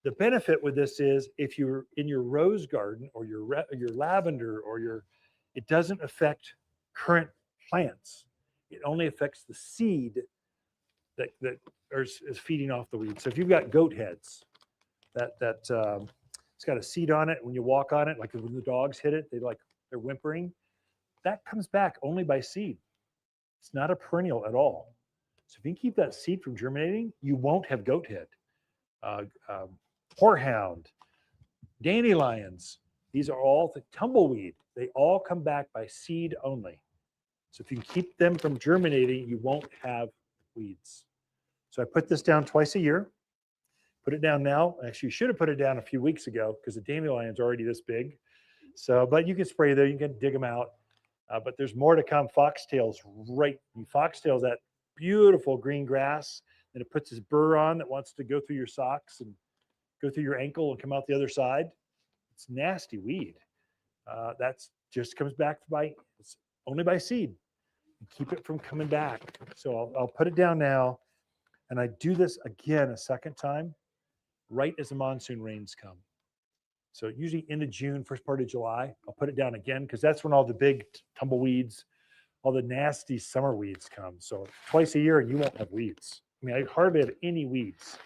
S1: The benefit with this is if you're in your rose garden or your lavender it doesn't affect current plants. It only affects the seed that is feeding off the weeds. So if you've got goat heads, it's got a seed on it. When you walk on it, like when the dogs hit it, they're whimpering. That comes back only by seed. It's not a perennial at all. So if you can keep that seed from germinating, you won't have goat head. Horehound, dandelions, these are all the tumbleweed. They all come back by seed only. So if you can keep them from germinating, you won't have weeds. So I put this down twice a year. Put it down now. Actually, you should have put it down a few weeks ago because the dandelion's already this big. So, but you can spray there. You can dig them out. But there's more to come. Foxtails, right? Foxtails, that beautiful green grass that it puts its burr on that wants to go through your socks and go through your ankle and come out the other side. It's nasty weed. That's just comes back it's only by seed. You keep it from coming back. So I'll put it down now, and I do this again a second time, right as the monsoon rains come. So usually end of June, first part of July, I'll put it down again because that's when all the big tumbleweeds, all the nasty summer weeds come. So twice a year and you won't have weeds. I mean, I hardly have any weeds.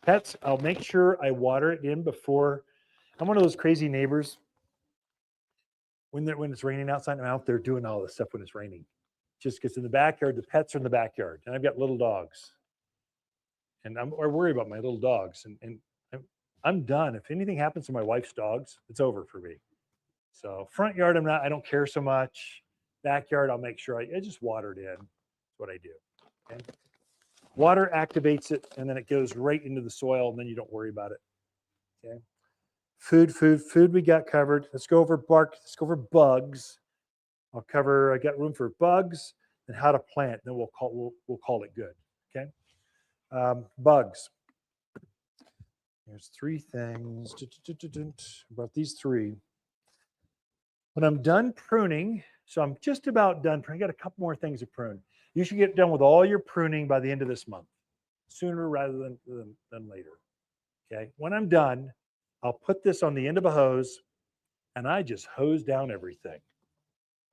S1: Pets, I'll make sure I water it in before. I'm one of those crazy neighbors. When it's raining outside, I'm out there doing all this stuff when it's raining. Just because in the backyard, the pets are in the backyard, and I've got little dogs. And I worry about my little dogs. And I'm done. If anything happens to my wife's dogs, it's over for me. So front yard, I don't care so much. Backyard, I'll make sure I just water it in. That's what I do. Okay. Water activates it, and then it goes right into the soil, and then you don't worry about it. Okay. Food we got covered. Let's go over bark. Let's go over bugs. I got room for bugs and how to plant. Then we'll call it good. Okay. Bugs. There's three things about these three. When I'm done pruning, so I'm just about done pruning. I got a couple more things to prune. You should get done with all your pruning by the end of this month, sooner rather than later. Okay. When I'm done, I'll put this on the end of a hose, and I just hose down everything.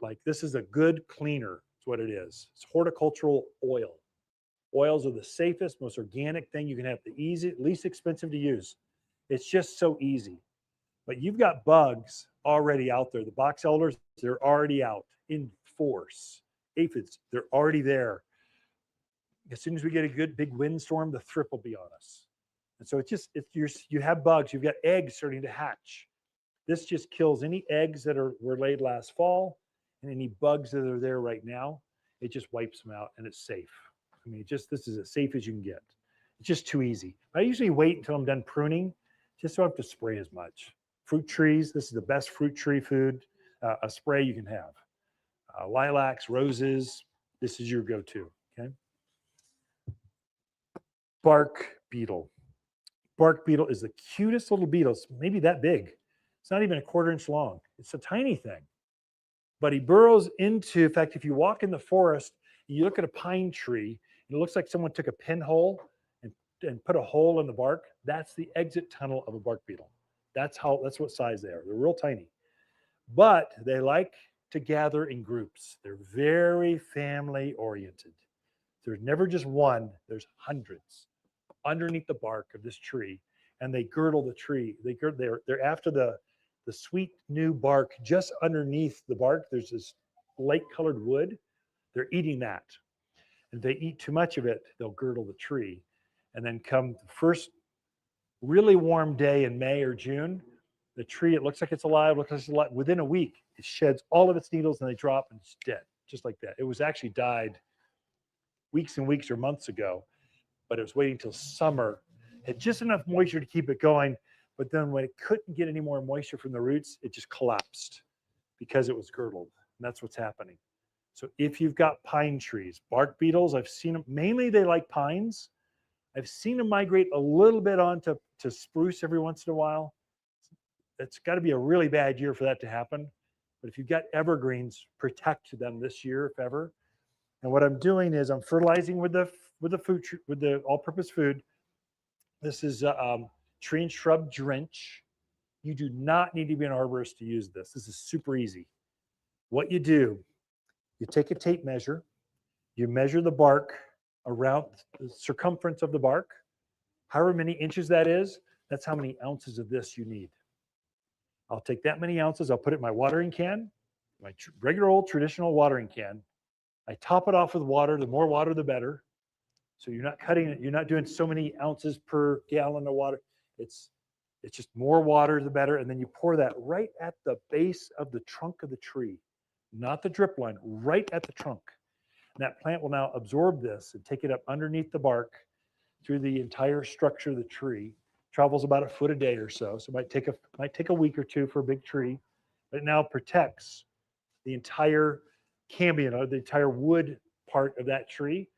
S1: Like this is a good cleaner. That's what it is. It's horticultural oil. Oils are the safest, most organic thing you can have, the least expensive to use. It's just so easy. But you've got bugs already out there. The box elders, they're already out in force. Aphids, they're already there. As soon as we get a good big windstorm, the thrip will be on us. And so you have bugs, you've got eggs starting to hatch. This just kills any eggs that were laid last fall, and any bugs that are there right now, it just wipes them out and it's safe. I mean, this is as safe as you can get. It's just too easy. I usually wait until I'm done pruning, just so I don't have to spray as much. Fruit trees, this is the best fruit tree food, a spray you can have. Lilacs, roses, this is your go-to, okay? Bark beetle. Bark beetle is the cutest little beetle. It's maybe that big. It's not even a 1/4 inch long. It's a tiny thing. But he burrows into, in fact, if you walk in the forest, you look at a pine tree, and it looks like someone took a pinhole and put a hole in the bark. That's the exit tunnel of a bark beetle. That's what size they are. They're real tiny. But they like to gather in groups. They're very family oriented. There's never just one, there's hundreds underneath the bark of this tree, and they girdle the tree. They're after the sweet new bark. Just underneath the bark, there's this light colored wood. They're eating that. And if they eat too much of it, they'll girdle the tree. And then come the first really warm day in May or June, the tree, it looks like it's alive, looks like it's alive. Within a week, it sheds all of its needles and they drop and it's dead, just like that. It was actually died weeks and weeks or months ago, but it was waiting till summer, had just enough moisture to keep it going. But then when it couldn't get any more moisture from the roots, it just collapsed because it was girdled. And that's what's happening. So if you've got pine trees, bark beetles, I've seen them, mainly they like pines. I've seen them migrate a little bit onto spruce every once in a while. It's got to be a really bad year for that to happen. But if you've got evergreens, protect them this year, if ever. And what I'm doing is I'm fertilizing with the all-purpose food. This is tree and shrub drench. You do not need to be an arborist to use this. This is super easy. What you do, you take a tape measure, you measure the bark around the circumference of the bark. However many inches that is, that's how many ounces of this you need. I'll take that many ounces, I'll put it in my watering can, my regular old traditional watering can. I top it off with water. The more water, the better. So you're not cutting it. You're not doing so many ounces per gallon of water. It's just more water, the better. And then you pour that right at the base of the trunk of the tree, not the drip line, right at the trunk. And that plant will now absorb this and take it up underneath the bark through the entire structure of the tree. Travels about a foot a day or so. So it might take a week or two for a big tree, but it now protects the entire cambium, the entire wood part of that tree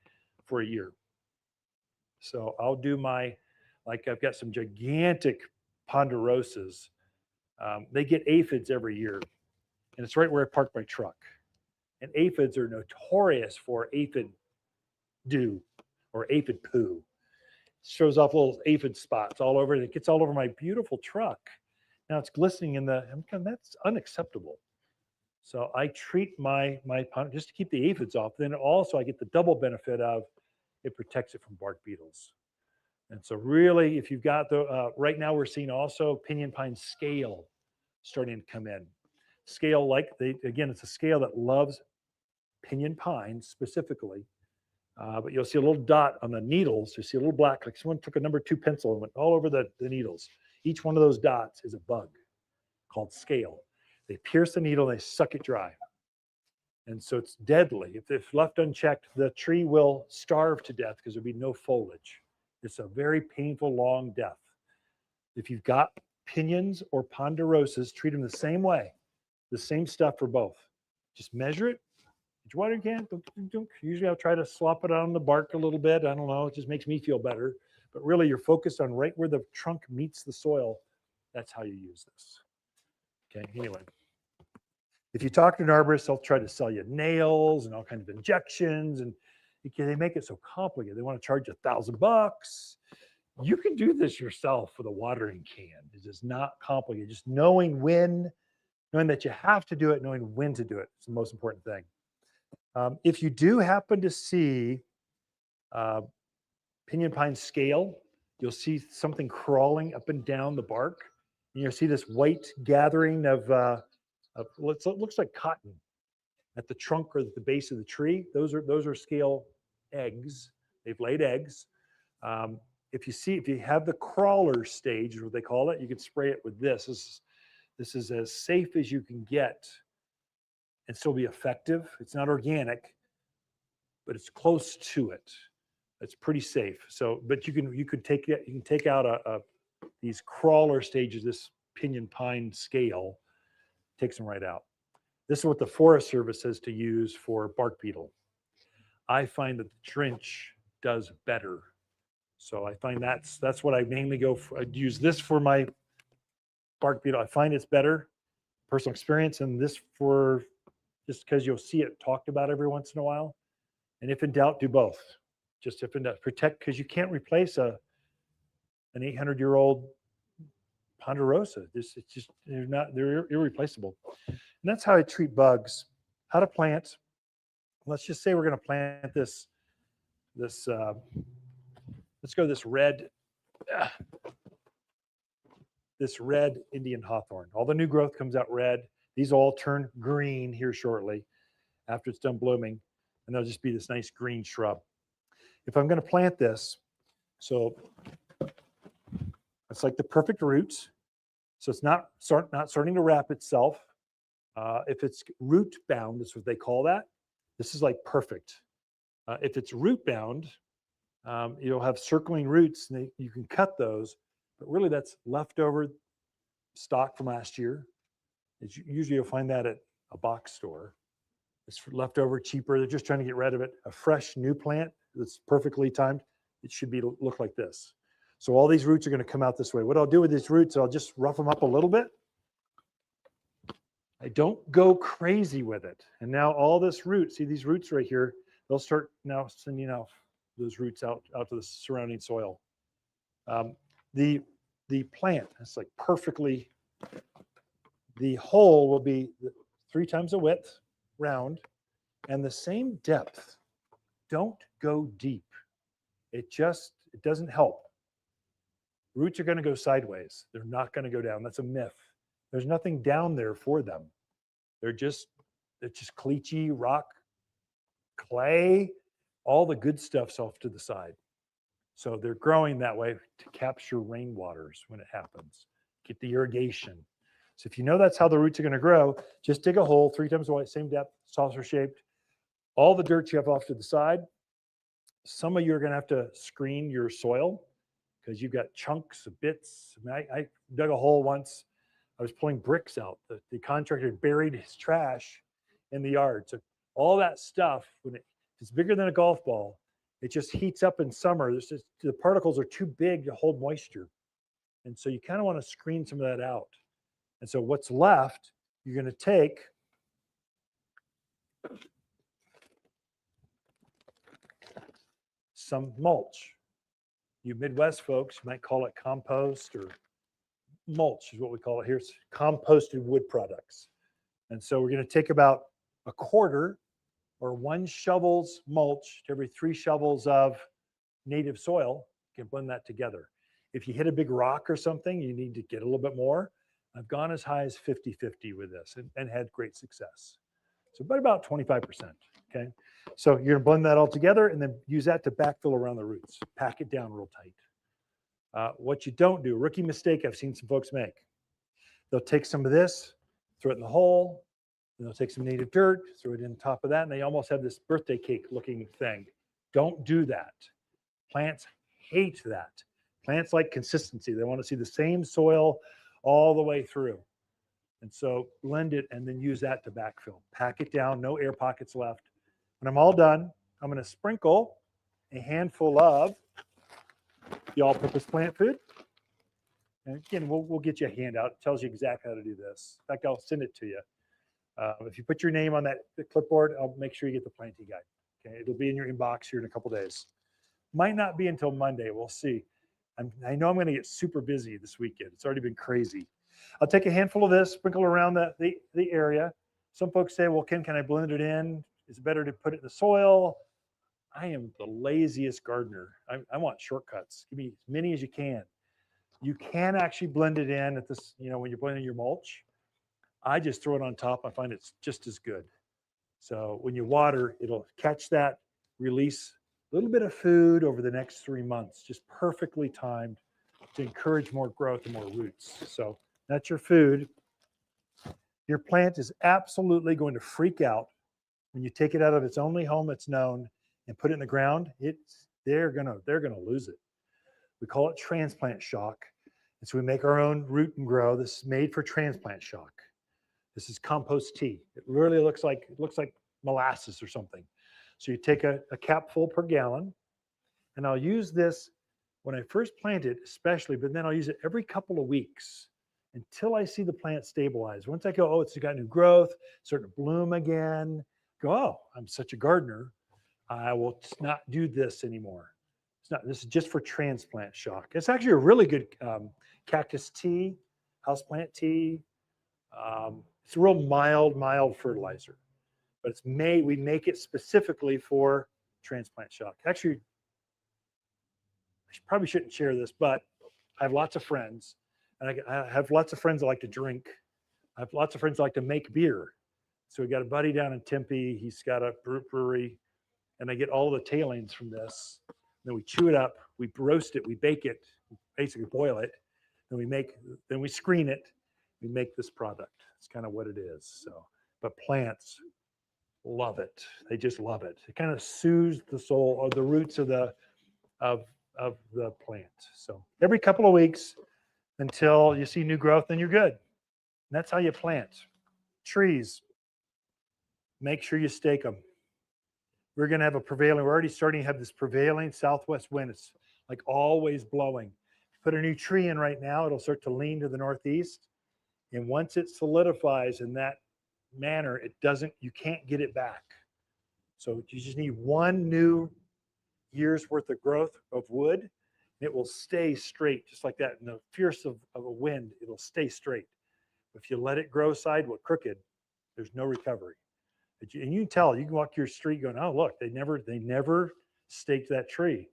S1: for a year. So I'll do I've got some gigantic ponderosas. They get aphids every year, and it's right where I park my truck. And aphids are notorious for aphid dew or aphid poo. It shows off little aphid spots all over, and it gets all over my beautiful truck. Now it's glistening that's unacceptable. So I treat my pond just to keep the aphids off. Then also I get the double benefit of it protects it from bark beetles. And so really, if you've got right now we're seeing also pinyon pine scale starting to come in. Scale, again, it's a scale that loves pinyon pine specifically. But you'll see a little dot on the needles. You see a little black, like someone took a number 2 pencil and went all over the needles. Each one of those dots is a bug called scale. They pierce the needle and they suck it dry. And so it's deadly. If left unchecked, the tree will starve to death because there'll be no foliage. It's a very painful, long death. If you've got pinions or ponderosas, treat them the same way, the same stuff for both. Just measure it. Get your watering can. Usually I'll try to slop it on the bark a little bit. I don't know. It just makes me feel better. But really, you're focused on right where the trunk meets the soil. That's how you use this. Okay, anyway. If you talk to an arborist, they'll try to sell you nails and all kinds of injections, and they make it so complicated. They want to charge you $1,000. You can do this yourself with a watering can. It is not complicated. Just knowing that you have to do it, knowing when to do it is the most important thing. If you do happen to see pinyon pine scale, you'll see something crawling up and down the bark. And you'll see this white gathering of it looks like cotton at the trunk or at the base of the tree. Those are scale eggs. They've laid eggs. If you have the crawler stage, is what they call it, you can spray it with this. This is as safe as you can get and still be effective. It's not organic, but it's close to it. It's pretty safe. So, but you can take out these crawler stages, this pinyon pine scale, takes them right out. This is what the Forest Service says to use for bark beetle. I find that the drench does better. So I find that's what I mainly go for. I'd use this for my bark beetle. I find it's better, personal experience, and this for just because you'll see it talked about every once in a while. And if in doubt, do both. Just if in doubt, protect, because you can't replace an 800-year-old ponderosa. It's just they're irreplaceable. And that's how I treat bugs. How to plant. Let's just say we're going to plant this. Let's go this red Indian hawthorn. All the new growth comes out red. These all turn green here shortly after it's done blooming, and they'll just be this nice green shrub. If I'm going to plant this, so it's like the perfect roots. So it's not starting to wrap itself. If it's root bound, is what they call that. This is like perfect. If it's root bound, you'll have circling roots, and you can cut those, but really that's leftover stock from last year. Usually you'll find that at a box store. It's leftover, cheaper. They're just trying to get rid of it. A fresh new plant that's perfectly timed, it should look like this. So all these roots are going to come out this way. What I'll do with these roots, I'll just rough them up a little bit. I don't go crazy with it. And now all this root, see these roots right here, they'll start now sending out those roots out to the surrounding soil. The plant, it's like perfectly, the hole will be 3 times the width, round, and the same depth. Don't go deep. It doesn't help. Roots are going to go sideways. They're not going to go down. That's a myth. There's nothing down there for them. They're just cleachy rock, clay, all the good stuff's off to the side. So they're growing that way to capture rainwaters when it happens, get the irrigation. So if you know that's how the roots are going to grow, just dig a hole 3 times wide, same depth, saucer shaped. All the dirt you have off to the side. Some of you are going to have to screen your soil because you've got chunks of bits. I dug a hole once. I was pulling bricks out. The contractor buried his trash in the yard. So all that stuff, when it's bigger than a golf ball, it just heats up in summer. The particles are too big to hold moisture. And so you kind of want to screen some of that out. And so what's left, you're going to take some mulch. You Midwest folks, you might call it compost, or mulch is what we call it here. It's composted wood products. And so we're going to take about 1/4 or 1 shovel's mulch to every 3 shovels of native soil. You can blend that together. If you hit a big rock or something, you need to get a little bit more. I've gone as high as 50-50 with this and had great success. So about 25%, okay? So you're gonna blend that all together and then use that to backfill around the roots. Pack it down real tight. What you don't do, rookie mistake I've seen some folks make. They'll take some of this, throw it in the hole, and they'll take some native dirt, throw it in top of that, and they almost have this birthday cake looking thing. Don't do that. Plants hate that. Plants like consistency. They want to see the same soil all the way through. And so blend it and then use that to backfill. Pack it down, no air pockets left. When I'm all done, I'm going to sprinkle a handful of the all-purpose plant food. And again, we'll get you a handout. It tells you exactly how to do this. In fact, I'll send it to you. If you put your name on that clipboard, I'll make sure you get the planting guide. Okay, it'll be in your inbox here in a couple days. Might not be until Monday. We'll see. I know I'm going to get super busy this weekend. It's already been crazy. I'll take a handful of this, sprinkle around the area. Some folks say, well, Ken, can I blend it in? Is it better to put it in the soil? I am the laziest gardener. I want shortcuts. Give me as many as you can. You can actually blend it in at this, when you're blending your mulch. I just throw it on top. I find it's just as good. So when you water, it'll catch that, release a little bit of food over the next 3 months, just perfectly timed to encourage more growth and more roots. So that's your food. Your plant is absolutely going to freak out when you take it out of its only home it's known and put it in the ground. They're gonna lose it. We call it transplant shock. And so we make our own root and grow. This is made for transplant shock. This is compost tea. It literally looks like molasses or something. So you take a cap full per gallon, and I'll use this when I first plant it, especially, but then I'll use it every couple of weeks until I see the plant stabilize. Once I go, oh, it's got new growth, starting to bloom again, go, oh, I'm such a gardener. I will not do this anymore. It's not. This is just for transplant shock. It's actually a really good cactus tea, houseplant tea. It's a real mild fertilizer, but it's made. We make it specifically for transplant shock. Actually, I probably shouldn't share this, but I have lots of friends, and I have lots of friends that like to drink. I have lots of friends that like to make beer. So we got a buddy down in Tempe. He's got a brewery, and I get all the tailings from this. Then we chew it up, we roast it, we bake it, basically boil it. Then we screen it. We make this product. It's kind of what it is. So, but plants love it. They just love it. It kind of soothes the soul or the roots of the plant. So every couple of weeks until you see new growth, then you're good. And that's how you plant. Trees, make sure you stake them. We're going to have we're already starting to have this prevailing southwest wind. It's like always blowing. Put a new tree in right now, it'll start to lean to the northeast. And once it solidifies in that manner, you can't get it back. So you just need one new year's worth of growth of wood, and it will stay straight, just like that. In the fierce of a wind, it'll stay straight. If you let it grow sideward crooked, there's no recovery. And you can tell, you can walk your street going, oh, look, they never staked that tree.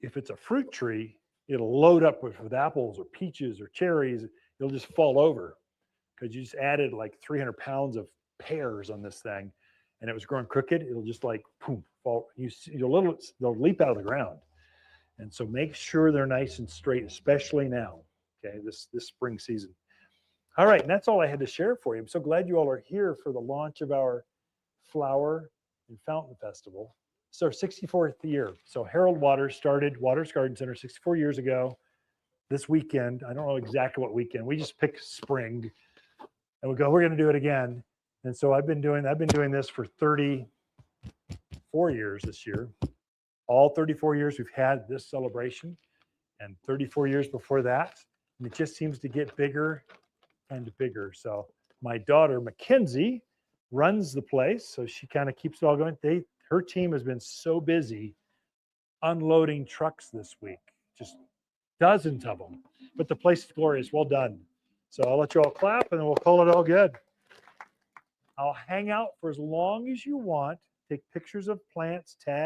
S1: If it's a fruit tree, it'll load up with apples or peaches or cherries. It'll just fall over because you just added like 300 pounds of pears on this thing, and it was growing crooked. It'll just like, boom, fall. They'll leap out of the ground. And so make sure they're nice and straight, especially now, okay, this spring season. All right, and that's all I had to share for you. I'm so glad you all are here for the launch of our Flower and Fountain Festival. It's our 64th year. So Harold Waters started Waters Garden Center 64 years ago. This weekend, I don't know exactly what weekend. We just picked spring, and we go, we're going to do it again. And so I've been doing this for 34 years this year. All 34 years we've had this celebration, and 34 years before that. And it just seems to get bigger and bigger. So my daughter, Mackenzie, runs the place. So she kind of keeps it all going. Her team has been so busy unloading trucks this week, just dozens of them. But the place is glorious. Well done. So I'll let you all clap, and then we'll call it all good. I'll hang out for as long as you want, take pictures of plants, tag